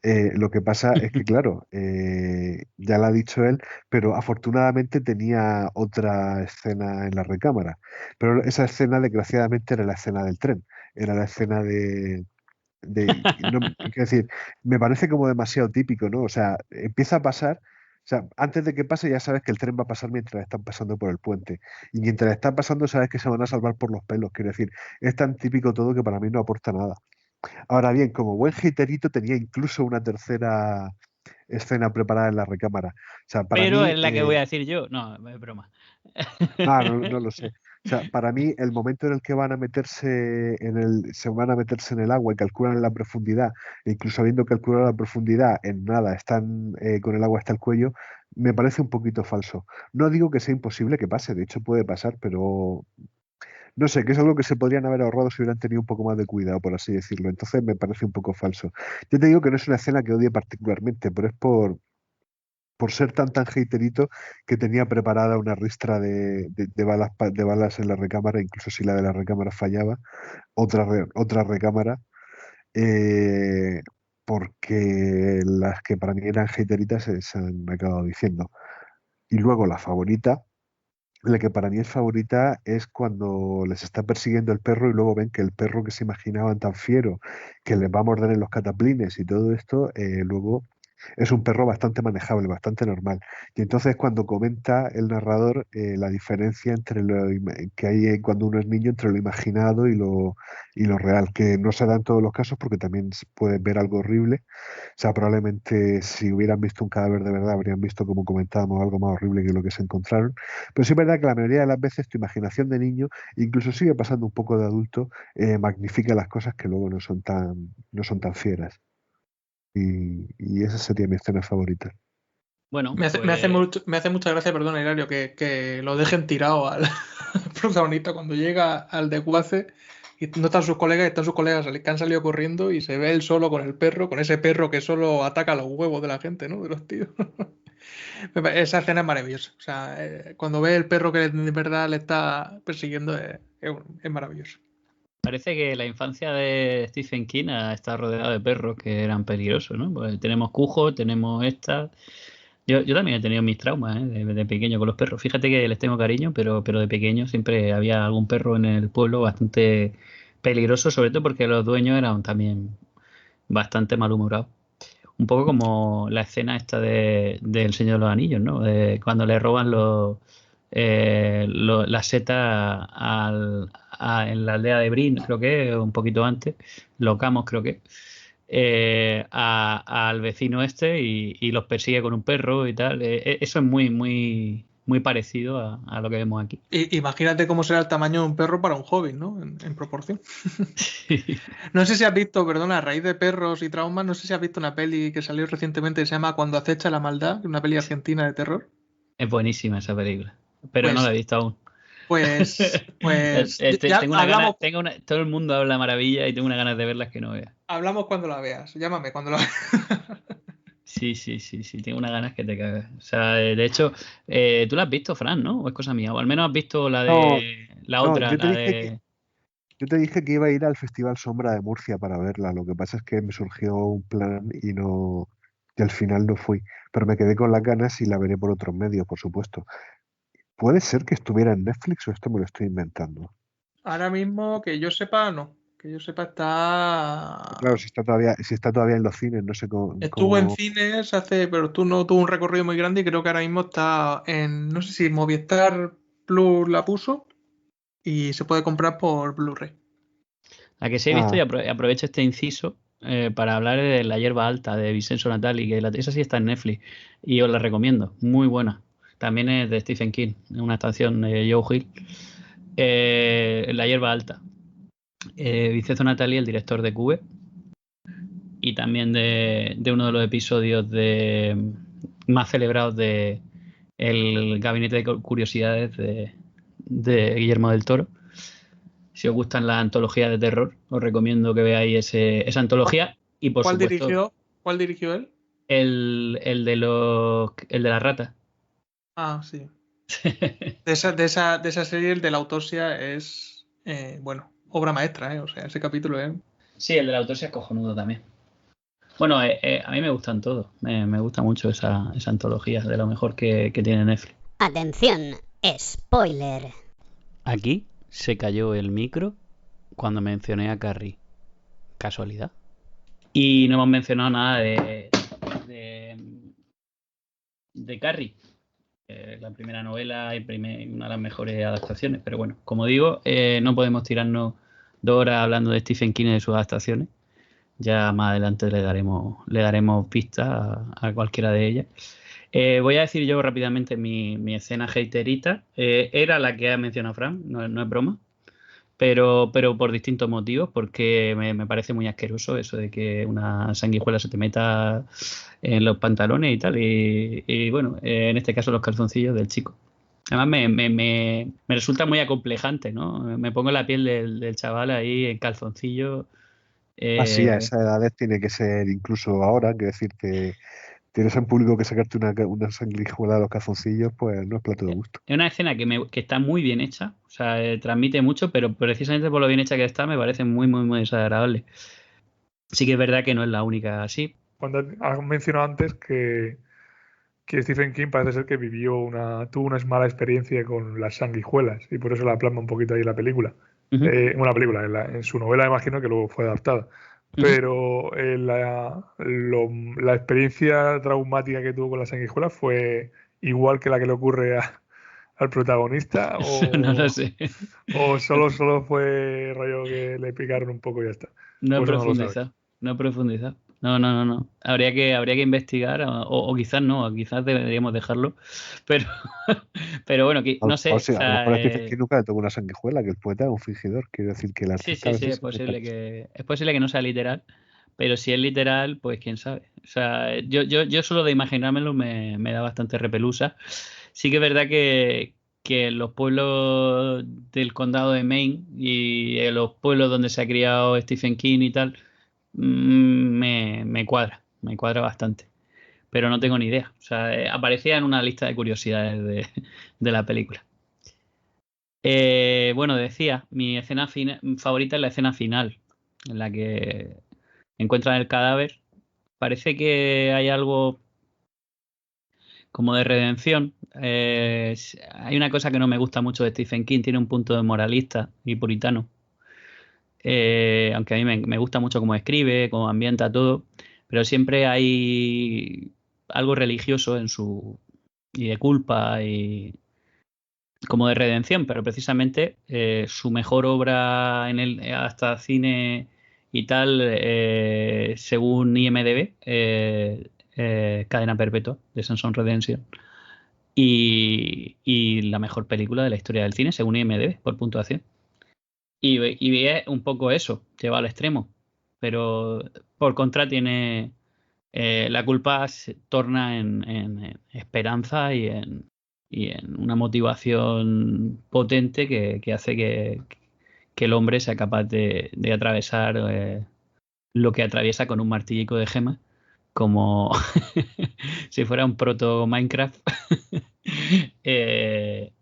Lo que pasa es que, claro, ya lo ha dicho él, pero afortunadamente tenía otra escena en la recámara. Pero esa escena, desgraciadamente, era la escena del tren, era la escena quiero decir, me parece como demasiado típico, ¿no? O sea, empieza a pasar, o sea, antes de que pase ya sabes que el tren va a pasar mientras están pasando por el puente. Y mientras están pasando sabes que se van a salvar por los pelos, quiero decir, es tan típico todo que para mí no aporta nada. Ahora bien, como buen haterito tenía incluso una tercera escena preparada en la recámara. O sea, para Pero mí, es la que voy a decir yo. No, es broma. no lo sé. O sea, para mí el momento en el que se van a meterse en el agua y calculan la profundidad, e incluso habiendo calculado la profundidad en nada, están con el agua hasta el cuello, me parece un poquito falso. No digo que sea imposible que pase, de hecho puede pasar, pero no sé, que es algo que se podrían haber ahorrado si hubieran tenido un poco más de cuidado, por así decirlo. Entonces me parece un poco falso. Yo te digo que no es una escena que odie particularmente, pero es por ser tan haterito que tenía preparada una ristra de balas, de balas en la recámara, incluso si la de la recámara fallaba, otra recámara, eh, porque las que para mí eran hateritas se han acabado diciendo. Y luego la favorita. La que para mí es favorita es cuando les está persiguiendo el perro y luego ven que el perro que se imaginaban tan fiero, que les va a morder en los cataplines y todo esto, luego es un perro bastante manejable, bastante normal. Y entonces cuando comenta el narrador la diferencia entre que hay cuando uno es niño entre lo imaginado y lo real, que no se da en todos los casos porque también se puede ver algo horrible. O sea, probablemente si hubieran visto un cadáver de verdad, habrían visto, como comentábamos, algo más horrible que lo que se encontraron. Pero sí es verdad que la mayoría de las veces tu imaginación de niño, incluso sigue pasando un poco de adulto, magnifica las cosas que luego no son tan fieras. Y esa sería mi escena favorita. Bueno, Me hace mucha gracia, perdón, Hilario, que lo dejen tirado al protagonista cuando llega al desguace y no están sus colegas, que han salido corriendo y se ve él solo con el perro, con ese perro que solo ataca los huevos de la gente, ¿no? De los tíos. Esa escena es maravillosa. O sea, cuando ve el perro que de verdad le está persiguiendo, es maravilloso. parece que la infancia de Stephen King está rodeada de perros que eran peligrosos, ¿no? Pues tenemos Cujo, tenemos esta. Yo también he tenido mis traumas, de pequeño con los perros. Fíjate que les tengo cariño, pero de pequeño siempre había algún perro en el pueblo bastante peligroso, sobre todo porque los dueños eran también bastante malhumorados. Un poco como la escena esta del Señor de los Anillos, ¿no? De cuando le roban la seta en la aldea de Brin, creo que, un poquito antes, los Camos, creo que, al vecino este y los persigue con un perro y tal. Eso es muy parecido a lo que vemos aquí. Imagínate cómo será el tamaño de un perro para un hobbit, ¿no? En proporción. No sé si has visto, perdona, a raíz de perros y traumas, no sé si has visto una peli que salió recientemente que se llama Cuando acecha la maldad, una peli argentina de terror. Es buenísima esa película, pero Pues, no la he visto aún. ya Tengo una hablamos, todo el mundo habla maravilla y tengo unas ganas de verlas que no veas. hablamos cuando la veas. Llámame cuando la veas. Sí, tengo unas ganas que te cagas. O sea, de hecho, tú la has visto, Fran, ¿no? ¿O es cosa mía? O al menos has visto la de la otra, yo te la dije de... Yo te dije que iba a ir al Festival Sombra de Murcia para verla. Lo que pasa es que me surgió un plan y al final no fui. Pero me quedé con las ganas y la veré por otros medios, por supuesto. ¿Puede ser que estuviera en Netflix o esto me lo estoy inventando? Ahora mismo, que yo sepa, no. Que yo sepa, está. Claro, si está todavía en los cines, no sé Estuvo en cómo. cines pero tú no tuvo un recorrido muy grande y creo que ahora mismo está en. No sé si Movistar Plus la puso y se puede comprar por Blu-ray. La que sí he visto y aprovecho este inciso para hablar de La hierba alta de Vincenzo Natali, que esa sí está en Netflix y os la recomiendo, muy buena. También es de Stephen King, una estación de Joe Hill. La hierba alta. Vincenzo Natali, el director de Cube, y también de uno de los episodios más celebrados de El Gabinete de Curiosidades de Guillermo del Toro. Si os gustan las antologías de terror, os recomiendo que veáis esa antología. Y por supuesto, ¿Cuál dirigió él? el de la rata. Ah, sí. De esa serie, el de la autopsia es, obra maestra, o sea, ese capítulo es... Sí, el de la autopsia es cojonudo también. Bueno, a mí me gustan todos. Me gusta mucho esa antología, de lo mejor que tiene Netflix. Atención, spoiler. Aquí se cayó el micro cuando mencioné a Carrie. ¿Casualidad? Y no hemos mencionado nada de Carrie. La primera novela y una de las mejores adaptaciones. Pero bueno, como digo, no podemos tirarnos 2 horas hablando de Stephen King y de sus adaptaciones. Ya más adelante le daremos pistas a cualquiera de ellas. Voy a decir yo rápidamente mi escena haterita. Era la que ha mencionado Fran, no es broma. pero por distintos motivos, porque me parece muy asqueroso eso de que una sanguijuela se te meta en los pantalones y tal, y bueno, en este caso los calzoncillos del chico. Además me resulta muy acomplejante, ¿no? Me pongo en la piel del chaval ahí en calzoncillo. Así a esas edades tiene que ser, incluso ahora, quiero decir que tienes en público que sacarte una sanguijuela de los calzoncillos, pues no es plato de gusto. Es una escena que está muy bien hecha, o sea, transmite mucho, pero precisamente por lo bien hecha que está, me parece muy, muy, muy desagradable. Sí que es verdad que no es la única así. Cuando has mencionado antes que Stephen King parece ser que tuvo una mala experiencia con las sanguijuelas y por eso la plasma un poquito ahí en la película. Ujú. Una película, en su novela imagino que luego fue adaptada. Pero la experiencia traumática que tuvo con las sanguijuelas fue igual que la que le ocurre al protagonista No lo sé. o solo fue rollo que le picaron un poco y ya está. No he Pues eso no lo sabes. profundizado. No he profundizado. No. Habría que investigar, o quizás no, o quizás deberíamos dejarlo. Pero bueno, no sé. O sea, a lo mejor a Stephen Eh, King nunca le tocó una sanguijuela, que el poeta es un fingidor. Quiero decir que el sí, artista a veces es posible que no sea literal. Pero si es literal, pues quién sabe. O sea, yo solo de imaginármelo me da bastante repelusa. Sí que es verdad que en los pueblos del condado de Maine y en los pueblos donde se ha criado Stephen King y tal, me cuadra bastante. Pero no tengo ni idea. O sea, aparecía en una lista de curiosidades de la película. Bueno, decía, mi escena favorita es la escena final, en la que encuentran el cadáver. Parece que hay algo como de redención. Hay una cosa que no me gusta mucho de Stephen King, tiene un punto de moralista y puritano. Aunque a mí me gusta mucho cómo escribe, cómo ambienta todo, pero siempre hay algo religioso y de culpa y como de redención, pero precisamente su mejor obra hasta cine y tal, según IMDb, Cadena Perpetua de Samson Redemption, y la mejor película de la historia del cine, según IMDb, por puntuación. Y es un poco eso, lleva al extremo, pero por contra tiene la culpa se torna en esperanza y en una motivación potente que hace que el hombre sea capaz de atravesar lo que atraviesa con un martillico de gemas, como si fuera un proto Minecraft. eh,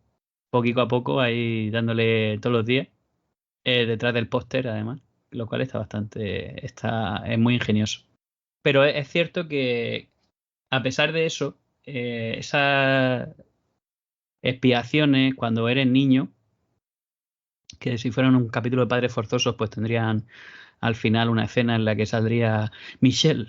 Poquito a poco, ahí dándole todos los días, detrás del póster además, lo cual es muy ingenioso. Pero es cierto que a pesar de eso, esas expiaciones cuando eres niño, que si fueran un capítulo de Padres Forzosos, pues tendrían al final una escena en la que saldría: Michelle,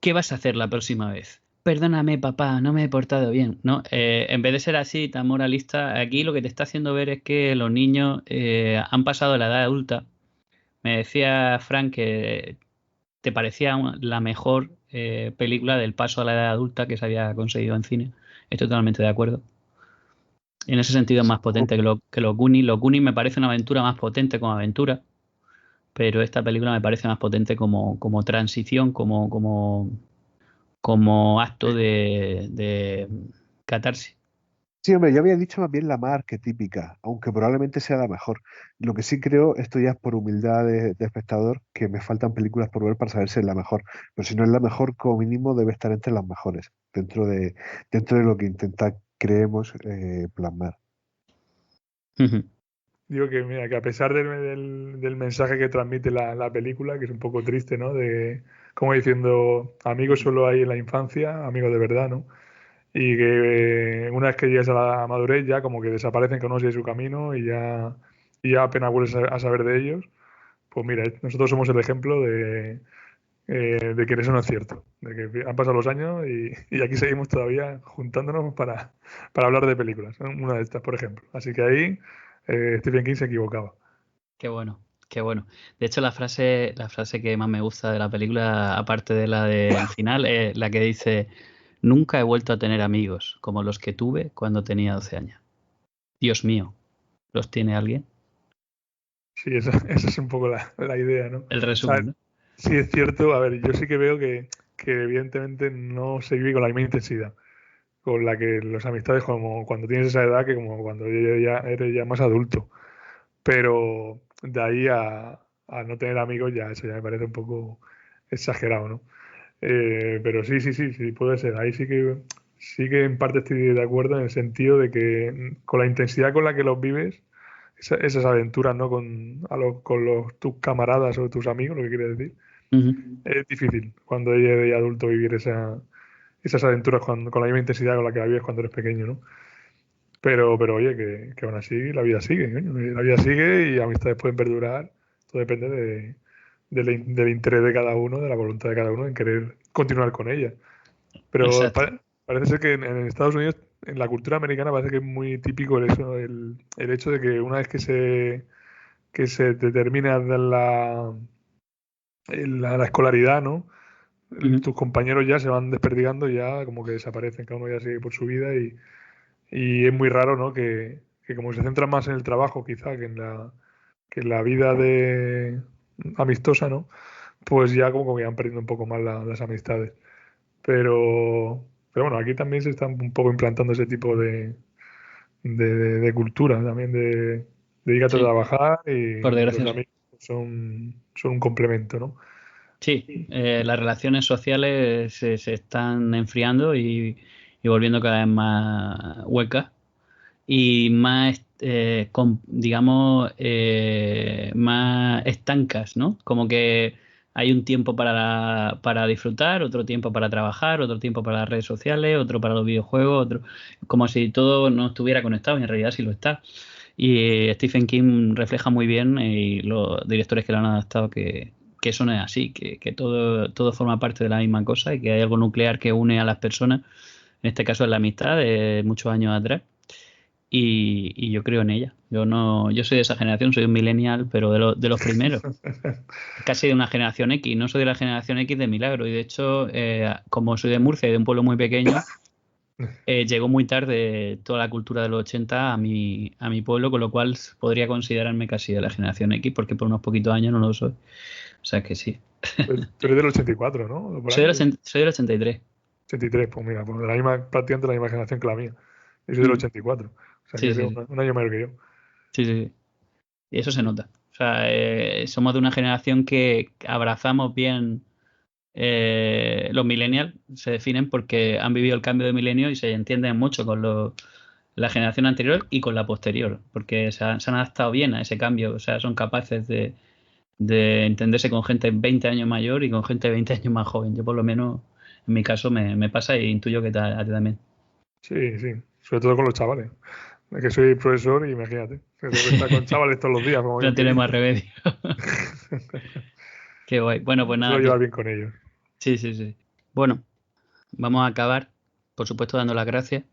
¿qué vas a hacer la próxima vez? Perdóname, papá, no me he portado bien, ¿no? En vez de ser así, tan moralista, aquí lo que te está haciendo ver es que los niños han pasado la edad adulta. Me decía Frank que te parecía la mejor película del paso a la edad adulta que se había conseguido en cine. Estoy totalmente de acuerdo. En ese sentido es más potente que los Goonies. Los Goonies me parece una aventura más potente como aventura, pero esta película me parece más potente como transición, como acto de catarsis. Sí, hombre, yo había dicho más bien la más arquetípica, aunque probablemente sea la mejor. Lo que sí creo, esto ya es por humildad de espectador, que me faltan películas por ver para saber si es la mejor. Pero si no es la mejor, como mínimo debe estar entre las mejores, dentro de lo que creemos plasmar. Digo que, mira, que a pesar del mensaje que transmite la película, que es un poco triste, ¿no? Como diciendo, amigos solo hay en la infancia, amigos de verdad, ¿no? Y que una vez que llegas a la madurez ya como que desaparecen, que uno sigue su camino y ya apenas vuelves a saber de ellos. Pues mira, nosotros somos el ejemplo de que eso no es cierto, de que han pasado los años y aquí seguimos todavía juntándonos para hablar de películas, ¿no? Una de estas, por ejemplo. Así que ahí Stephen King se equivocaba. Qué bueno, qué bueno. De hecho, la frase que más me gusta de la película, aparte de la del final, es la que dice: nunca he vuelto a tener amigos como los que tuve cuando tenía 12 años. Dios mío, ¿los tiene alguien? Sí, esa es un poco la idea, ¿no? El O sea, resumen, ¿no? sí es cierto, a ver, yo sí que veo que evidentemente no se vive con la misma intensidad con la que las amistades como cuando tienes esa edad que como cuando ya eres ya más adulto. Pero de ahí a no tener amigos ya eso ya me parece un poco exagerado, ¿no? Pero sí, puede ser. Ahí sí que en parte estoy de acuerdo en el sentido de que con la intensidad con la que los vives, esas aventuras, ¿no? Con tus camaradas o tus amigos, lo que quiere decir, Ujú. es difícil cuando eres adulto vivir esas aventuras con la misma intensidad con la que la vives cuando eres pequeño, ¿no? Pero oye, que aún así la vida sigue, coño. La vida sigue y amistades pueden perdurar. Todo depende del interés de cada uno, de la voluntad de cada uno en querer continuar con ella. Pero Exacto. parece ser que en Estados Unidos, en la cultura americana, parece que es muy típico el hecho de que una vez que se determina la escolaridad, ¿no? Ujú. Tus compañeros ya se van desperdigando, ya como que desaparecen, cada uno ya sigue por su vida y es muy raro, ¿no? Que como se centra más en el trabajo, quizá, que en la vida amistosa, ¿no? Pues ya como que van perdiendo un poco más las amistades. Pero bueno, aquí también se está un poco implantando ese tipo de cultura también de dedícate a Sí, trabajar por y los desgracia sí. amigos son un complemento, ¿no? Sí, las relaciones sociales se están enfriando y volviendo cada vez más huecas y más, digamos, más estancas, ¿no? Como que hay un tiempo para disfrutar, otro tiempo para trabajar, otro tiempo para las redes sociales, otro para los videojuegos, otro, como si todo no estuviera conectado y en realidad sí lo está. Y Stephen King refleja muy bien, y los directores que lo han adaptado, que eso no es así, que todo forma parte de la misma cosa y que hay algo nuclear que une a las personas, en este caso es la amistad de muchos años atrás, y yo creo en ella. Yo soy de esa generación, soy un millennial, pero de los primeros, casi de una generación X, no soy de la generación X de milagro, y de hecho, como soy de Murcia y de un pueblo muy pequeño, llegó muy tarde toda la cultura de los 80 a mi pueblo, con lo cual podría considerarme casi de la generación X, porque por unos poquitos años no lo soy. O sea que sí. Tú eres del 84, ¿no? O por Soy ahí, del 83. 83, pues mira, pues prácticamente la misma generación que la mía. Yo soy del Mm. 84, o sea que Sí, eres sí, sí. un año mayor que yo. Sí, sí, sí. Y eso se nota. O sea, somos de una generación que abrazamos bien, los millennials, se definen porque han vivido el cambio de milenio y se entienden mucho con la generación anterior y con la posterior, porque se han adaptado bien a ese cambio. O sea, son capaces de entenderse con gente 20 años mayor y con gente 20 años más joven. Yo por lo menos, en mi caso, me pasa y intuyo que a ti también. Sí, sí, sobre todo con los chavales. Es que soy profesor y imagínate, que tengo que estar con chavales todos los días, como No bien tiene quien más dice. remedio. Qué guay. Bueno, pues Me nada, suelo llevar tío. bien con ellos. Sí, sí, sí. Bueno, vamos a acabar, por supuesto, dando las gracias.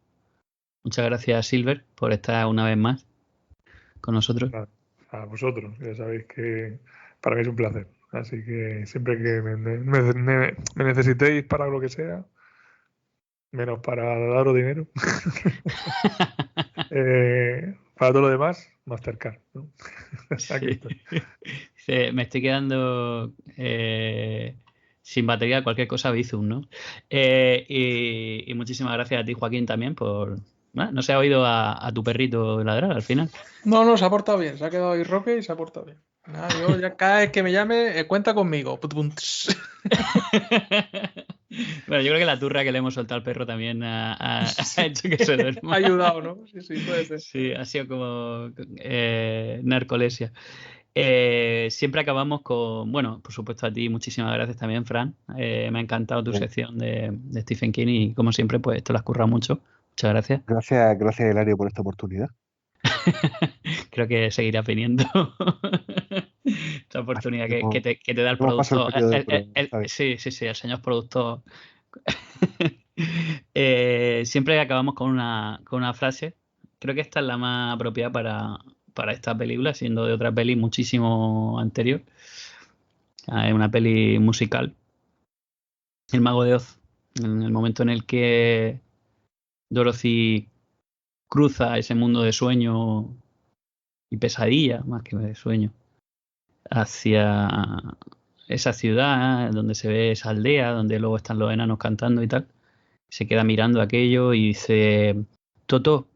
Muchas gracias, Silver, por estar una vez más con nosotros. Nada, a vosotros, ya sabéis que para mí es un placer. Así que siempre que me necesitéis para lo que sea, menos para daros dinero, para todo lo demás, Mastercard, ¿no? Aquí Sí. estoy. Dice, me estoy quedando, sin batería, cualquier cosa Bizum, ¿no? Y muchísimas gracias a ti, Joaquín, también por... No se ha oído a tu perrito ladrar al final. No, se ha portado bien. Se ha quedado ahí Roque y se ha portado bien. Nada, yo ya cada vez que me llame, cuenta conmigo. Bueno, yo creo que la turra que le hemos soltado al perro también ha hecho que se Ha duerma. ayudado, ¿no? Sí, puede ser. Sí, ha sido como, narcolepsia. Siempre acabamos con, bueno, por supuesto a ti, muchísimas gracias también, Fran. Me ha encantado tu Bien. sección de Stephen King y como siempre, pues te lo has currado mucho. Muchas gracias. Gracias, Hilario, por esta oportunidad. Creo que seguirá viniendo esta oportunidad que te da el Hemos pasado el productor. periodo de prueba, está bien. Sí, sí, sí, el señor productor. Siempre acabamos con una frase. Creo que esta es la más apropiada para esta película, siendo de otra peli muchísimo anterior. Es una peli musical, El Mago de Oz. En el momento en el que Dorothy cruza ese mundo de sueño y pesadilla, más que de sueño, hacia esa ciudad donde se ve esa aldea, donde luego están los enanos cantando y tal. Se queda mirando aquello y dice, Toto,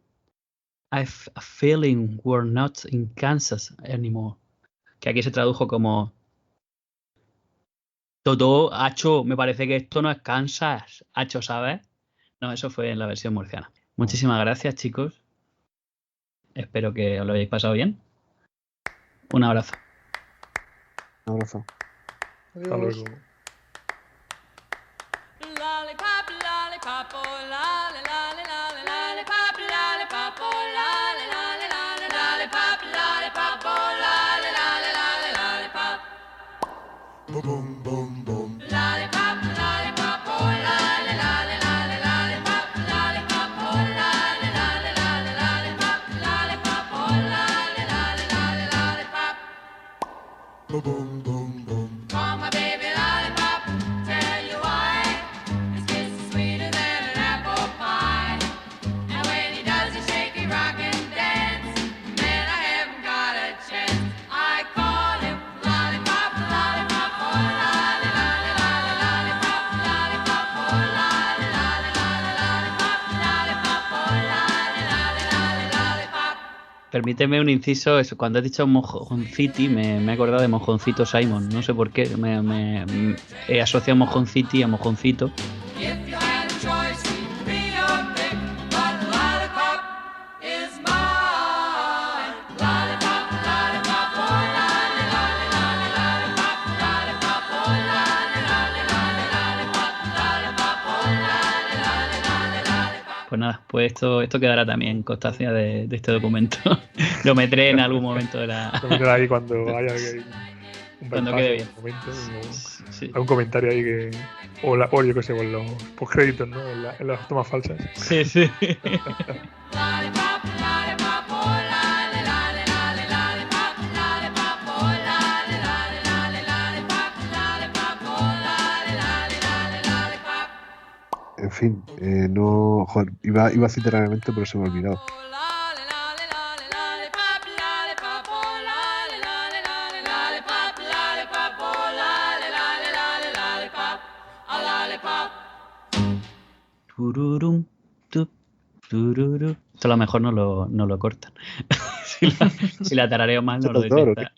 I have a feeling we're not in Kansas anymore. Que aquí se tradujo como, Toto, hacho, me parece que esto no es Kansas, hacho, ¿sabes? No, eso fue en la versión murciana. Muchísimas gracias, chicos. Espero que os lo hayáis pasado bien. Un abrazo. Un abrazo. Hasta Adiós. luego. Lollipop, lollipop, oh, lolly, lolly, lolly, lollipop, lollipop, oh, lolly, lolly, lolly, lollipop, lollipop, oh, lolly, lolly, lolly, lollipop. Boom, boom, boom. Lollipop, lollipop, oh, lolly, lolly, lolly, lollipop, lollipop, oh, lolly, lolly, lolly, lollipop, lollipop, oh, lolly, lolly, lolly, lollipop. Boom, boom, boom. Call my baby lollipop, tell you why. His kiss is sweeter than an apple pie. And when he does his shaky rock and dance, man, I haven't got a chance. I call him lollipop, lollipop, oh, lolly, lolly, lolly, lollipop, lollipop, oh, lolly, lolly, lolly, lollipop, lollipop, oh, lolly, lolly, lolly, lollipop. Permíteme un inciso, eso, cuando has dicho Mojoncity me he acordado de Mojoncito Simon, no sé por qué, me he asociado Mojoncity a Mojoncito. If you had a choice, you'd be your pick, but lollipop is mine. Lollipop, lollipop, oh, lolly, lolly, lolly, lollipop, lollipop, oh, lolly, lolly, lolly, lollipop, lollipop, oh, lolly, lolly, lolly, lollipop. Pues nada, pues esto quedará también constancia de este documento. Lo meteré en algún momento de la... Lo meteré ahí cuando haya un Cuando bypass quede en bien. un momento, Sí, algún comentario ahí que... O yo qué sé, con los postcréditos, ¿no? En las tomas falsas. sí, sí. Lollipop, lollipop, oh, lolly, lolly, lolly, lollipop, lollipop, oh, lolly, lolly, lolly, lollipop, lollipop, oh, lolly, lolly, lolly, lollipop. En fin, no. Joder, iba a citar el evento, pero se me ha olvidado. Oh, lolly, lolly, lolly, lollipop, lollipop, oh, lolly, lolly, lolly, lollipop, lollipop, oh, lolly, lolly, lolly, lollipop, a lollipop. Tururum, tup, tururu. Esto a lo mejor no lo cortan. Si la tarareo mal, no lo ¿Doctor, o detecta.